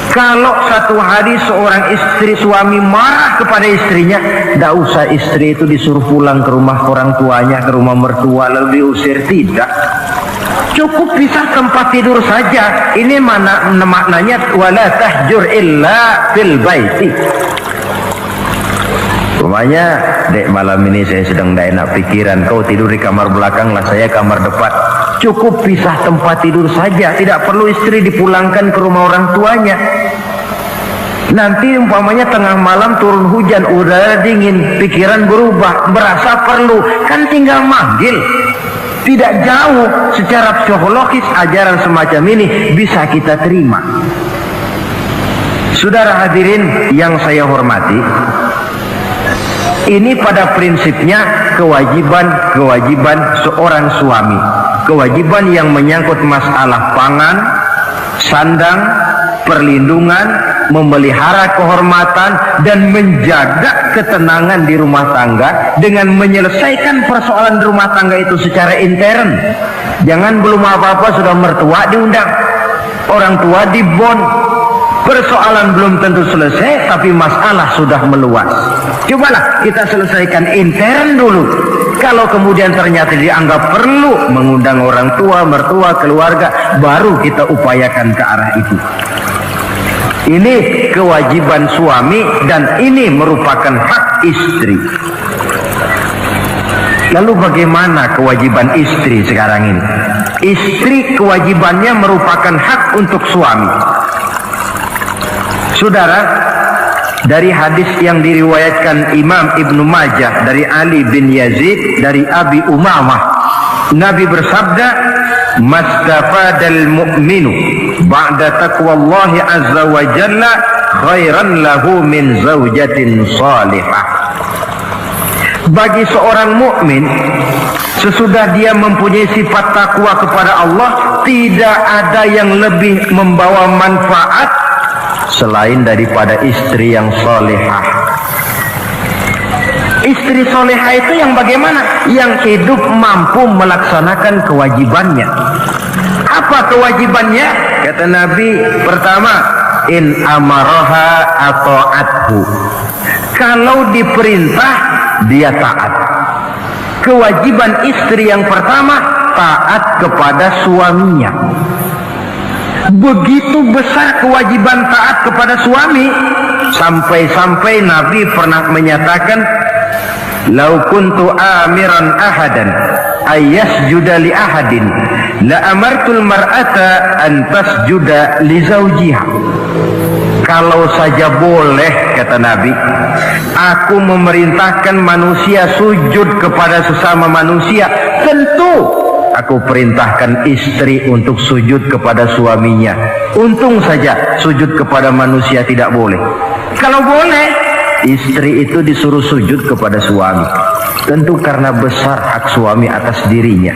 kalau satu hari seorang istri suami marah kepada istrinya, tidak usah istri itu disuruh pulang ke rumah orang tuanya, ke rumah mertua lalu diusir, tidak. Cukup pisah tempat tidur saja. Ini maknanya wala tahjur illa fil baiti. Umpamanya, dek malam ini saya sedang tidak enak pikiran, kau tidur di kamar belakang lah, saya kamar depan. Cukup pisah tempat tidur saja, tidak perlu istri dipulangkan ke rumah orang tuanya. Nanti umpamanya tengah malam turun hujan, udara dingin, pikiran berubah, berasa perlu, kan tinggal manggil. Tidak jauh secara psikologis ajaran semacam ini bisa kita terima. Saudara hadirin yang saya hormati, ini pada prinsipnya kewajiban seorang suami, kewajiban yang menyangkut masalah pangan, sandang, perlindungan, memelihara kehormatan dan menjaga ketenangan di rumah tangga dengan menyelesaikan persoalan rumah tangga itu secara intern. Jangan belum apa-apa sudah mertua diundang, orang tua dibon, persoalan belum tentu selesai tapi masalah sudah meluas. Cobalah kita selesaikan intern dulu. Kalau kemudian ternyata dianggap perlu mengundang orang tua, mertua, keluarga, baru kita upayakan ke arah itu. Ini kewajiban suami dan ini merupakan hak istri. Lalu bagaimana kewajiban istri sekarang ini? Istri kewajibannya merupakan hak untuk suami. Saudara, dari hadis yang diriwayatkan Imam Ibnu Majah dari Ali bin Yazid dari Abi Umamah, Nabi bersabda, "Mastafadal mu'minu ba'da taqwallahi azza wa jalla khairan lahu min zaujatin salihah." Bagi seorang mukmin, sesudah dia mempunyai sifat takwa kepada Allah, tidak ada yang lebih membawa manfaat selain daripada istri yang solehah. Istri solehah itu yang bagaimana? Yang hidup mampu melaksanakan kewajibannya. Apa kewajibannya? Kata Nabi, pertama, in amaraha ata'athu. Kalau diperintah, dia taat. Kewajiban istri yang pertama, taat kepada suaminya. Begitu besar kewajiban taat kepada suami, sampai-sampai Nabi pernah menyatakan, "Lau kuntu amiran ahadan ayyasjuda li ahadin la amartul mar'ata an tasjuda li zawjiha." Kalau saja boleh, kata Nabi, aku memerintahkan manusia sujud kepada sesama manusia, tentu aku perintahkan istri untuk sujud kepada suaminya. Untung saja sujud kepada manusia tidak boleh. Kalau boleh, istri itu disuruh sujud kepada suami. Tentu karena besar hak suami atas dirinya.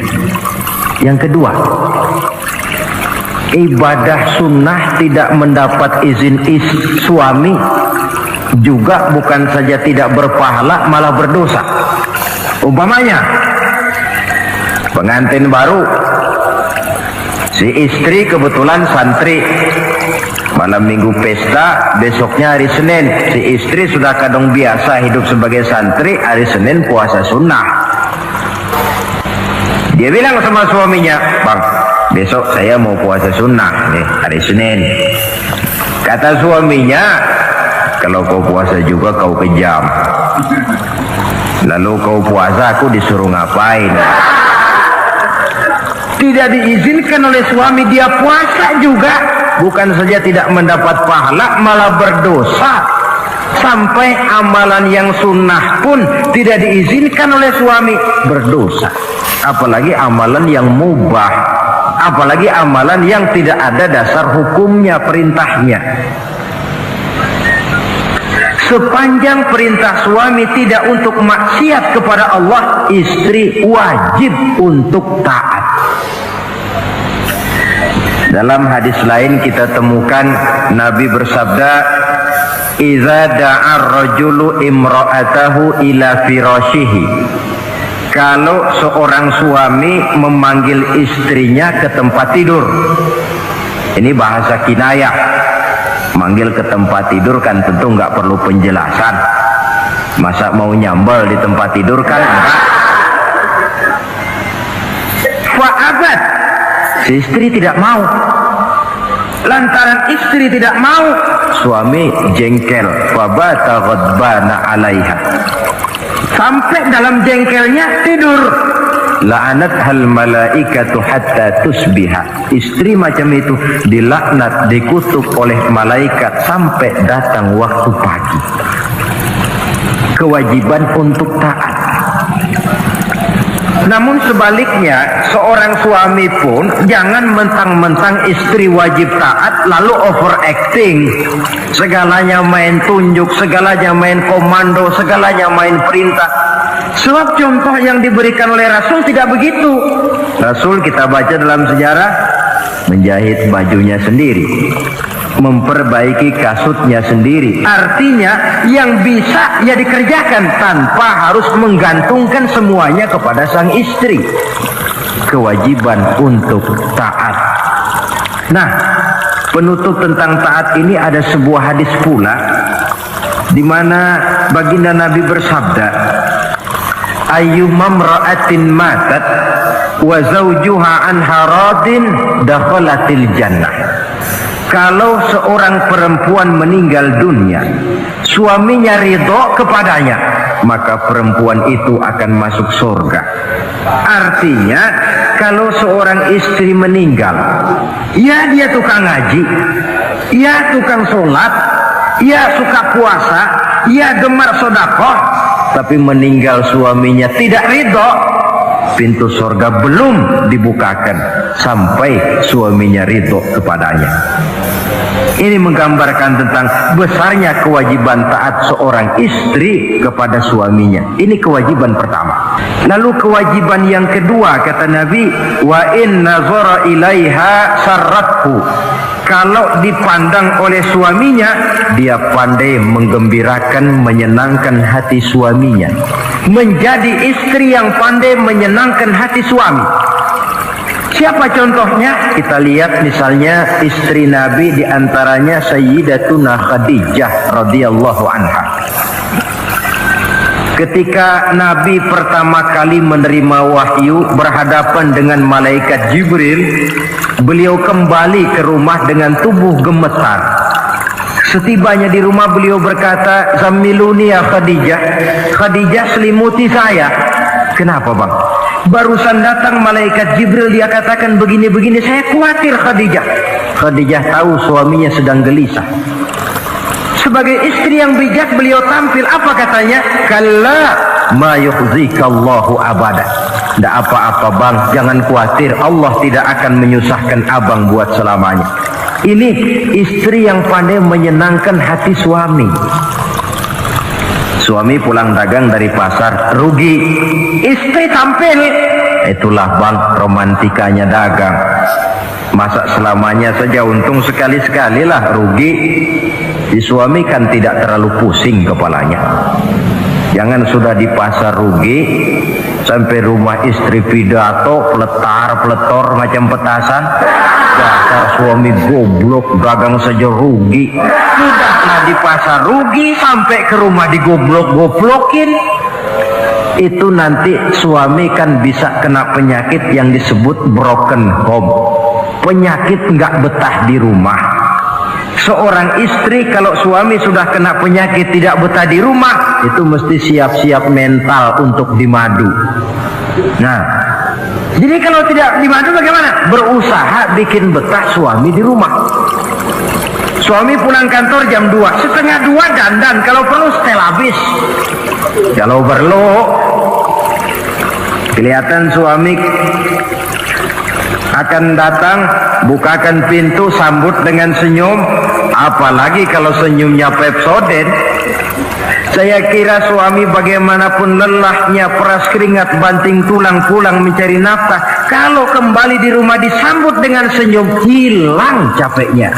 Yang kedua, ibadah sunnah tidak mendapat izin suami juga bukan saja tidak berpahala, malah berdosa. Umpamanya, pengantin baru, si istri kebetulan santri, malam minggu pesta, besoknya hari Senin, si istri sudah kadang biasa hidup sebagai santri, hari Senin puasa sunnah. Dia bilang sama suaminya, "Bang, besok saya mau puasa sunnah nih, hari Senin." Kata suaminya, "Kalau kau puasa juga kau kejam. Lalu kau puasa, aku disuruh ngapain?" Tidak diizinkan oleh suami, dia puasa juga. Bukan saja tidak mendapat pahala, malah berdosa. Sampai amalan yang sunnah pun tidak diizinkan oleh suami, berdosa. Apalagi amalan yang mubah, apalagi amalan yang tidak ada dasar hukumnya, perintahnya. Sepanjang perintah suami tidak untuk maksiat kepada Allah, istri wajib untuk taat. Dalam hadis lain kita temukan Nabi bersabda, "Idza da'a ar-rajulu imra'atahu ila firashihi." Kalau seorang suami memanggil istrinya ke tempat tidur. Ini bahasa kinayah. Manggil ke tempat tidur kan tentu nggak perlu penjelasan. Masa mau nyambal di tempat tidur kan enggak. Fa'abat, si istri tidak mau. Lantaran istri tidak mau, suami jengkel. Fabata ghadbana 'alaiha. sampai dalam jengkelnya tidur. La'anat hal malaikatu hatta tusbiha. Istri macam itu dilaknat, dikutuk oleh malaikat sampai datang waktu pagi. Kewajiban untuk taat. Namun sebaliknya, seorang suami pun jangan mentang-mentang istri wajib taat lalu overacting. Segalanya main tunjuk, segalanya main komando, segalanya main perintah. Sebab contoh yang diberikan oleh Rasul tidak begitu. Rasul kita baca dalam sejarah menjahit bajunya sendiri, memperbaiki kasutnya sendiri. Artinya yang bisa ya dikerjakan tanpa harus menggantungkan semuanya kepada sang istri. Kewajiban untuk taat. Nah, penutup tentang taat ini ada sebuah hadis pula di mana baginda Nabi bersabda, ayyumam ra'atin matat wa zawjuha anha radin dakhalatil jannah. Kalau seorang perempuan meninggal dunia, suaminya ridho kepadanya, maka perempuan itu akan masuk surga. Artinya, kalau seorang istri meninggal, ya dia tukang ngaji, ya tukang sholat, ya suka puasa, ya gemar sodakoh, tapi meninggal suaminya tidak ridho, pintu surga belum dibukakan sampai suaminya ridho kepadanya. Ini menggambarkan tentang besarnya kewajiban taat seorang istri kepada suaminya. Ini kewajiban pertama. Lalu kewajiban yang kedua, kata Nabi, wa in nazara ilaiha sarrathu. Kalau dipandang oleh suaminya, dia pandai menggembirakan, menyenangkan hati suaminya. Menjadi istri yang pandai menyenangkan hati suami. Siapa contohnya? Kita lihat misalnya istri Nabi, diantaranya Sayyidatuna Khadijah radhiyallahu anha. Ketika Nabi pertama kali menerima wahyu berhadapan dengan malaikat Jibril, beliau kembali ke rumah dengan tubuh gemetar. Setibanya di rumah beliau berkata, "Zammiluni ya Khadijah." Khadijah, selimuti saya. Kenapa bang? Barusan datang malaikat Jibril, dia katakan begini-begini, saya khawatir Khadijah. Khadijah tahu suaminya sedang gelisah. Sebagai istri yang bijak beliau tampil, apa katanya? Kalla ma yukhzikallahu abada. Tidak apa-apa bang, jangan khawatir, Allah tidak akan menyusahkan abang buat selamanya. Ini istri yang pandai menyenangkan hati suami. Suami pulang dagang dari pasar, rugi. Istri tampil. Itulah bang, romantikanya dagang. Masa selamanya saja, untung sekali-sekali lah rugi. Si suami kan tidak terlalu pusing kepalanya. Jangan sudah di pasar rugi, sampai rumah istri pidato, peletar-peletor macam petasan. Dasar suami goblok, dagang saja rugi. Sudahlah di pasar rugi, sampai ke rumah digoblok-goblokin. Itu nanti suami kan bisa kena penyakit yang disebut broken home. Penyakit nggak betah di rumah. Seorang istri kalau suami sudah kena penyakit tidak betah di rumah, itu mesti siap-siap mental untuk dimadu. Nah, jadi kalau tidak dimadu bagaimana? Berusaha bikin betah suami di rumah. Suami pulang kantor jam 2, setengah 2 dandan, kalau perlu setel habis. Kalau perlu kelihatan suami akan datang, bukakan pintu, sambut dengan senyum. Apalagi kalau senyumnya Pepsodent. Saya kira suami bagaimanapun lelahnya, peras keringat, banting tulang, pulang mencari nafkah, kalau kembali di rumah disambut dengan senyum, hilang capeknya.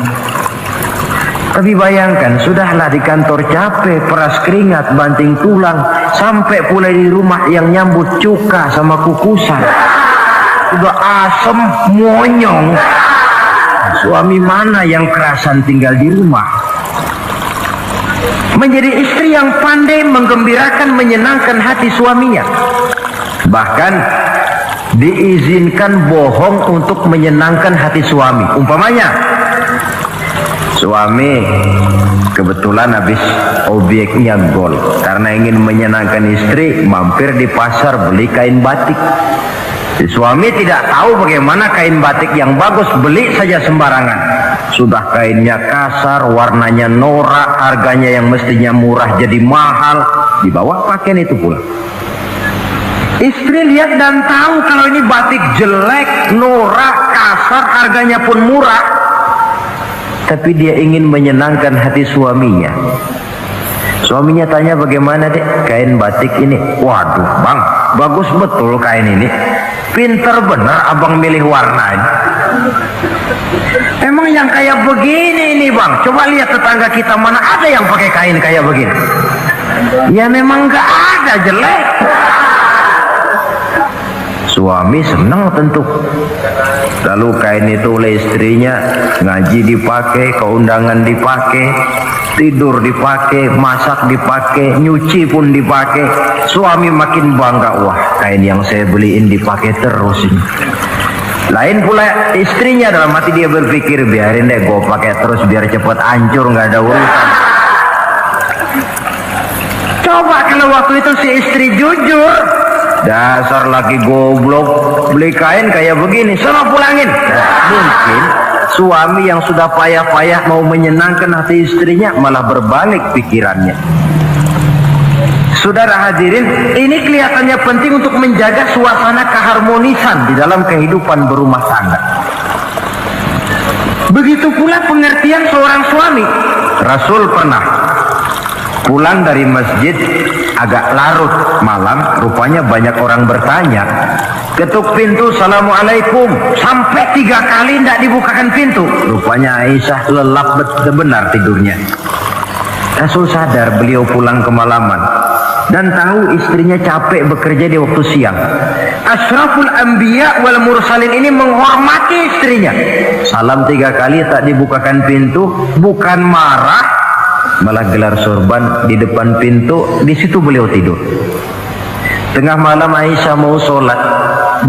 Tapi bayangkan, sudahlah di kantor capek, peras keringat, banting tulang, sampai pula di rumah yang nyambut cuka sama kukusan. Udah asem, monyong. Suami mana yang kerasan tinggal di rumah? Menjadi istri yang pandai menggembirakan, menyenangkan hati suaminya. Bahkan diizinkan bohong untuk menyenangkan hati suami. Umpamanya, Suami kebetulan habis obyeknya gol, karena ingin menyenangkan istri mampir di pasar beli kain batik. Si suami tidak tahu bagaimana kain batik yang bagus, beli saja sembarangan. Sudah kainnya kasar, warnanya norak, harganya yang mestinya murah jadi mahal, dibawa pakaian itu pula. Istri lihat dan tahu kalau ini batik jelek, norak, kasar, harganya pun murah. Tapi dia ingin menyenangkan hati suaminya. Suaminya tanya, bagaimana dek kain batik ini? Waduh bang, bagus betul kain ini. Pinter bener abang milih warna ini. Emang yang kayak begini ini bang, coba lihat tetangga kita mana ada yang pakai kain kayak begini. Ya memang gak ada, jelek. Suami senang tentu. Lalu kain itu oleh istrinya, ngaji dipakai, keundangan dipakai, tidur dipakai, masak dipakai, nyuci pun dipakai. Suami makin bangga, wah kain yang saya beliin dipakai terus ini. Lain pula istrinya, dalam hati dia berpikir, biarin deh gue pakai terus biar cepet hancur, nggak ada urusan. Coba kalau waktu itu si istri jujur, dasar laki goblok, beli kain kayak begini, sono pulangin. Nah, mungkin suami yang sudah payah-payah mau menyenangkan hati istrinya malah berbalik pikirannya. Saudara hadirin, ini kelihatannya penting untuk menjaga suasana keharmonisan di dalam kehidupan berumah tangga. Begitu pula pengertian seorang suami. Rasul pernah pulang dari masjid agak larut malam, rupanya banyak orang bertanya. Ketuk pintu, assalamualaikum, sampai 3 kali tidak dibukakan pintu. Rupanya Aisyah lelap benar tidurnya. Rasul sadar beliau pulang kemalaman dan tahu istrinya capek bekerja di waktu siang. Asyraful anbiya wal mursalin ini menghormati istrinya. Salam 3 kali tak dibukakan pintu, bukan marah, malah gelar sorban di depan pintu. Di situ beliau tidur. Tengah malam Aisyah mau sholat,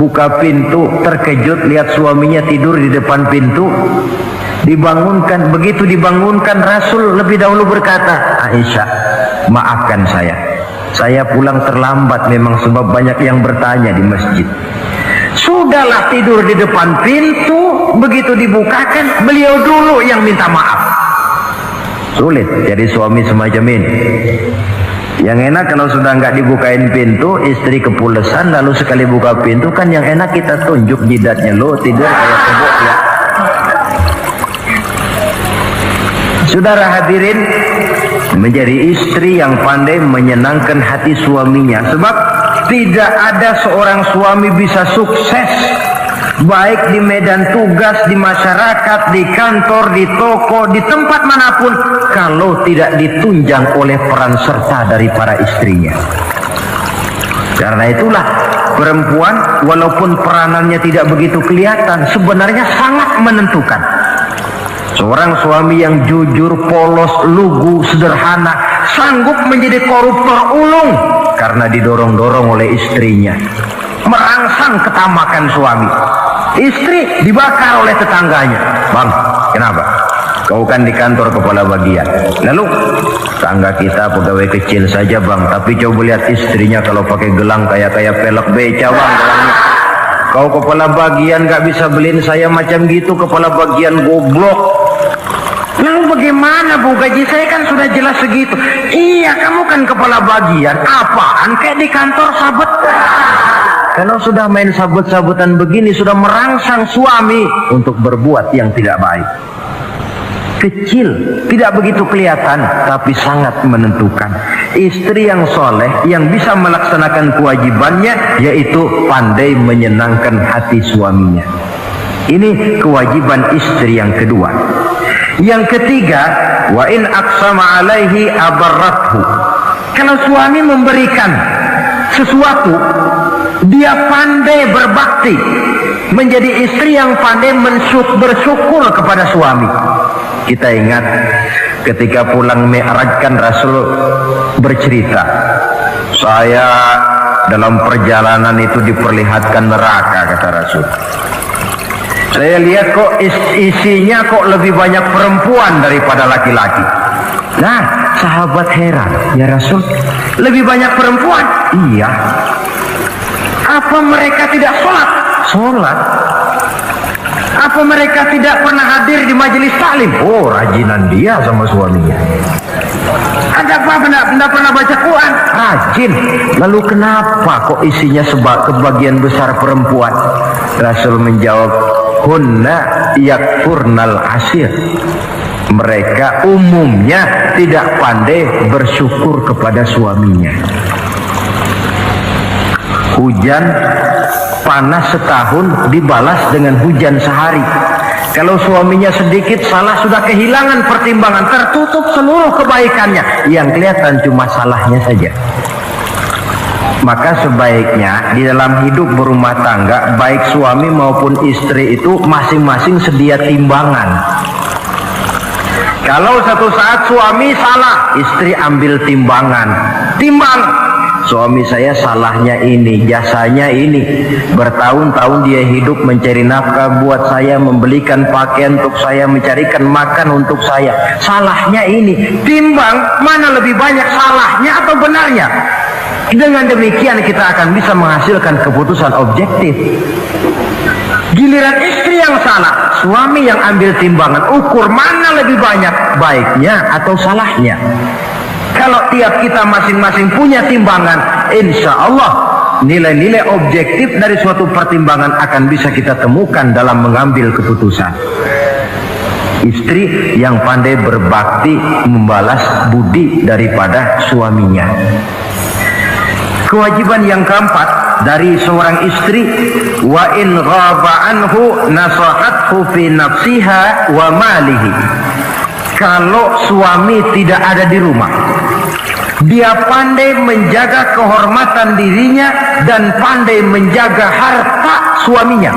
buka pintu, terkejut lihat suaminya tidur di depan pintu. Dibangunkan. Begitu dibangunkan, Rasul lebih dahulu berkata, Aisyah, maafkan saya pulang terlambat memang sebab banyak yang bertanya di masjid. Sudahlah tidur di depan pintu, begitu dibukakan beliau dulu yang minta maaf. Sulit jadi suami semacam ini. Yang enak kalau sudah nggak dibukain pintu, istri kepulesan, lalu sekali buka pintu kan yang enak kita tunjuk jidatnya, lo tidur kayak kebo ya. Saudara hadirin, menjadi istri yang pandai menyenangkan hati suaminya, sebab tidak ada seorang suami bisa sukses baik di medan tugas, di masyarakat, di kantor, di toko, di tempat manapun kalau tidak ditunjang oleh peran serta dari para istrinya. Karena itulah perempuan walaupun peranannya tidak begitu kelihatan, sebenarnya sangat menentukan. Seorang suami yang jujur, polos, lugu, sederhana, sanggup menjadi koruptor ulung karena didorong-dorong oleh istrinya. Merangsang ketamakan suami. Istri dibakar oleh tetangganya. Bang, kenapa? Kau kan di kantor kepala bagian. Lalu, tangga kita pegawai kecil saja bang, tapi coba lihat istrinya kalau pakai gelang kayak pelek beca bang. Kau kepala bagian gak bisa beliin saya macam gitu, kepala bagian goblok. Lalu bagaimana bu, gaji saya kan sudah jelas segitu. Iya, kamu kan kepala bagian. Apaan kayak di kantor sabet. Kalau sudah main sabut-sabutan begini, sudah merangsang suami untuk berbuat yang tidak baik. Kecil, tidak begitu kelihatan, tapi sangat menentukan. Istri yang soleh, yang bisa melaksanakan kewajibannya, yaitu pandai menyenangkan hati suaminya. Ini kewajiban istri yang kedua. Yang ketiga, wa in aqsama alaihi abarrathu. Kalau suami memberikan sesuatu, dia pandai berbakti, menjadi istri yang pandai bersyukur kepada suami. Kita ingat ketika pulang Mi'raj kan Rasul bercerita, saya dalam perjalanan itu diperlihatkan neraka, kata Rasul. Saya lihat kok isinya kok lebih banyak perempuan daripada laki-laki. Nah, sahabat heran, ya Rasul, lebih banyak perempuan? Iya. Apa mereka tidak sholat? Sholat. Apa mereka tidak pernah hadir di majelis taklim? Oh, rajinan dia sama suaminya. Ada apa? Tidak pernah baca Quran? Rajin. Lalu kenapa kok isinya kebagian besar perempuan? Rasul menjawab, hunna yakfurnal asir. Mereka umumnya tidak pandai bersyukur kepada suaminya. Hujan panas setahun dibalas dengan hujan sehari. Kalau suaminya sedikit salah, sudah kehilangan pertimbangan, tertutup seluruh kebaikannya. Yang kelihatan cuma salahnya saja. Maka sebaiknya di dalam hidup berumah tangga, baik suami maupun istri itu masing-masing sedia timbangan. Kalau satu saat suami salah, istri ambil timbangan. Timbang. Suami saya salahnya ini, jasanya ini. Bertahun-tahun dia hidup mencari nafkah buat saya, membelikan pakaian untuk saya, mencarikan makan untuk saya. Salahnya ini. Timbang mana lebih banyak salahnya atau benarnya. Dengan demikian kita akan bisa menghasilkan keputusan objektif. Giliran istri yang salah, suami yang ambil timbangan, ukur mana lebih banyak baiknya atau salahnya. Kalau tiap kita masing-masing punya timbangan, insya Allah nilai-nilai objektif dari suatu pertimbangan akan bisa kita temukan dalam mengambil keputusan. Istri yang pandai berbakti membalas budi daripada suaminya. Kewajiban yang keempat dari seorang istri, wa in ghaba anhu nasahathu fi nafsiha wa malihi. Kalau suami tidak ada di rumah, dia pandai menjaga kehormatan dirinya dan pandai menjaga harta suaminya.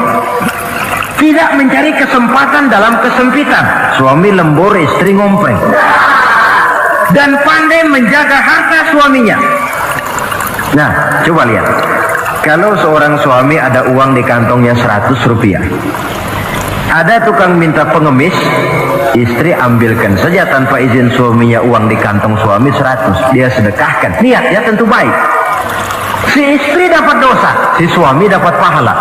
Tidak mencari kesempatan dalam kesempitan. Suami lembur, istri ngompreng. Dan pandai menjaga harta suaminya. Nah, coba lihat. Kalau seorang suami ada uang di kantongnya 100 rupiah. Ada tukang minta pengemis, istri ambilkan saja tanpa izin suaminya uang di kantong suami 100. Dia sedekahkan. Niatnya tentu baik. Si istri dapat dosa, si suami dapat pahala.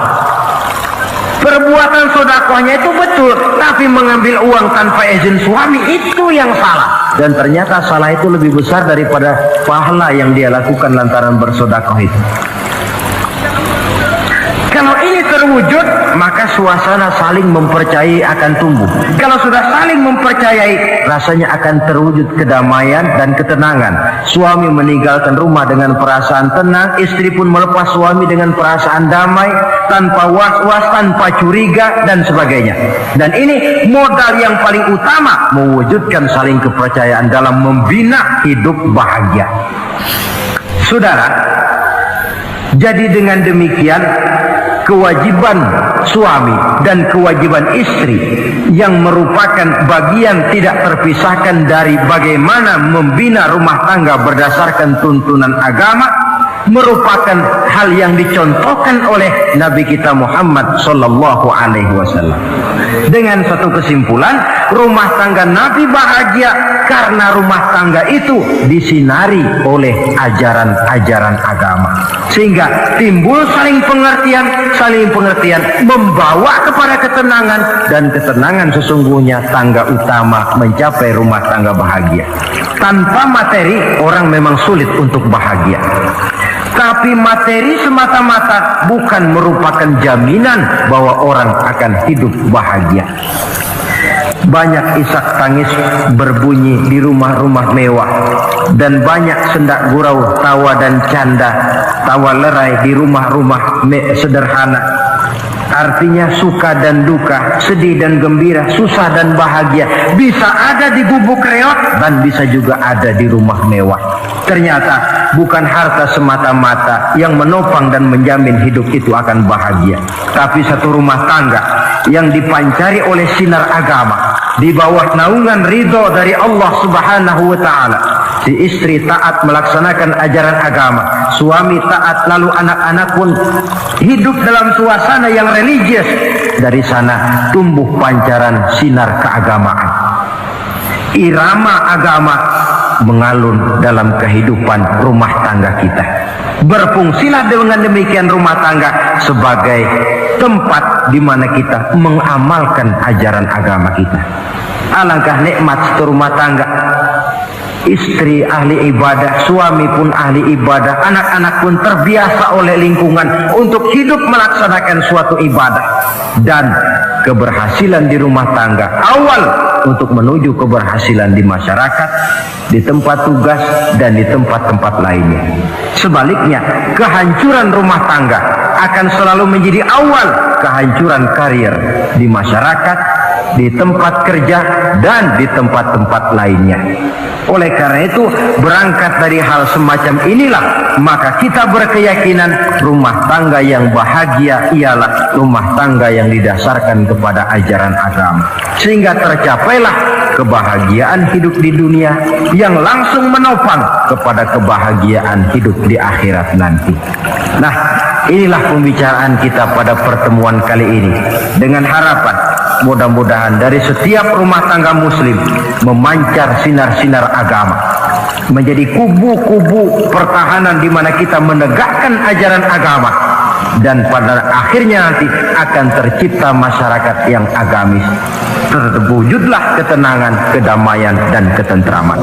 Perbuatan sodakohnya itu betul, tapi mengambil uang tanpa izin suami itu yang salah. Dan ternyata salah itu lebih besar daripada pahala yang dia lakukan lantaran bersodakoh itu. Kalau ini terwujud, maka suasana saling mempercayai akan tumbuh. Kalau sudah saling mempercayai, rasanya akan terwujud kedamaian dan ketenangan. Suami meninggalkan rumah dengan perasaan tenang, istri pun melepas suami dengan perasaan damai, tanpa was-was, tanpa curiga, dan sebagainya. Dan ini modal yang paling utama mewujudkan saling kepercayaan dalam membina hidup bahagia. Saudara, jadi dengan demikian kewajiban suami dan kewajiban istri yang merupakan bagian tidak terpisahkan dari bagaimana membina rumah tangga berdasarkan tuntunan agama merupakan hal yang dicontohkan oleh Nabi kita Muhammad sallallahu alaihi wasallam. Dengan satu kesimpulan, rumah tangga Nabi bahagia karena rumah tangga itu disinari oleh ajaran-ajaran agama. Sehingga timbul saling pengertian membawa kepada ketenangan, dan ketenangan sesungguhnya tangga utama mencapai rumah tangga bahagia. Tanpa materi orang memang sulit untuk bahagia. Tapi materi semata-mata bukan merupakan jaminan bahwa orang akan hidup bahagia. Banyak isak tangis berbunyi di rumah-rumah mewah, dan banyak sendak gurau, tawa dan canda, tawa lerai di rumah-rumah sederhana. Artinya suka dan duka, sedih dan gembira, susah dan bahagia bisa ada di gubuk reot dan bisa juga ada di rumah mewah. Ternyata bukan harta semata-mata yang menopang dan menjamin hidup itu akan bahagia, tapi satu rumah tangga yang dipancari oleh sinar agama di bawah naungan ridho dari Allah Subhanahu wa ta'ala, si istri taat melaksanakan ajaran agama, suami taat, lalu anak-anak pun hidup dalam suasana yang religius. Dari sana tumbuh pancaran sinar keagamaan. Irama agama mengalun dalam kehidupan rumah tangga kita. Berfungsilah dengan demikian rumah tangga sebagai tempat di mana kita mengamalkan ajaran agama kita. Alangkah nikmat satu rumah tangga. Istri ahli ibadah, suami pun ahli ibadah, anak-anak pun terbiasa oleh lingkungan untuk hidup melaksanakan suatu ibadah. Dan keberhasilan di rumah tangga awal untuk menuju keberhasilan di masyarakat, di tempat tugas, dan di tempat-tempat lainnya. Sebaliknya, kehancuran rumah tangga akan selalu menjadi awal kehancuran karir di masyarakat, di tempat kerja, dan di tempat-tempat lainnya. Oleh karena itu, berangkat dari hal semacam inilah, maka kita berkeyakinan rumah tangga yang bahagia ialah rumah tangga yang didasarkan kepada ajaran agama. Sehingga tercapailah kebahagiaan hidup di dunia yang langsung menopang kepada kebahagiaan hidup di akhirat nanti. Nah, inilah pembicaraan kita pada pertemuan kali ini. Dengan harapan mudah-mudahan dari setiap rumah tangga muslim memancar sinar-sinar agama, menjadi kubu-kubu pertahanan di mana kita menegakkan ajaran agama, dan pada akhirnya nanti akan tercipta masyarakat yang agamis. Terwujudlah ketenangan, kedamaian, dan ketentraman.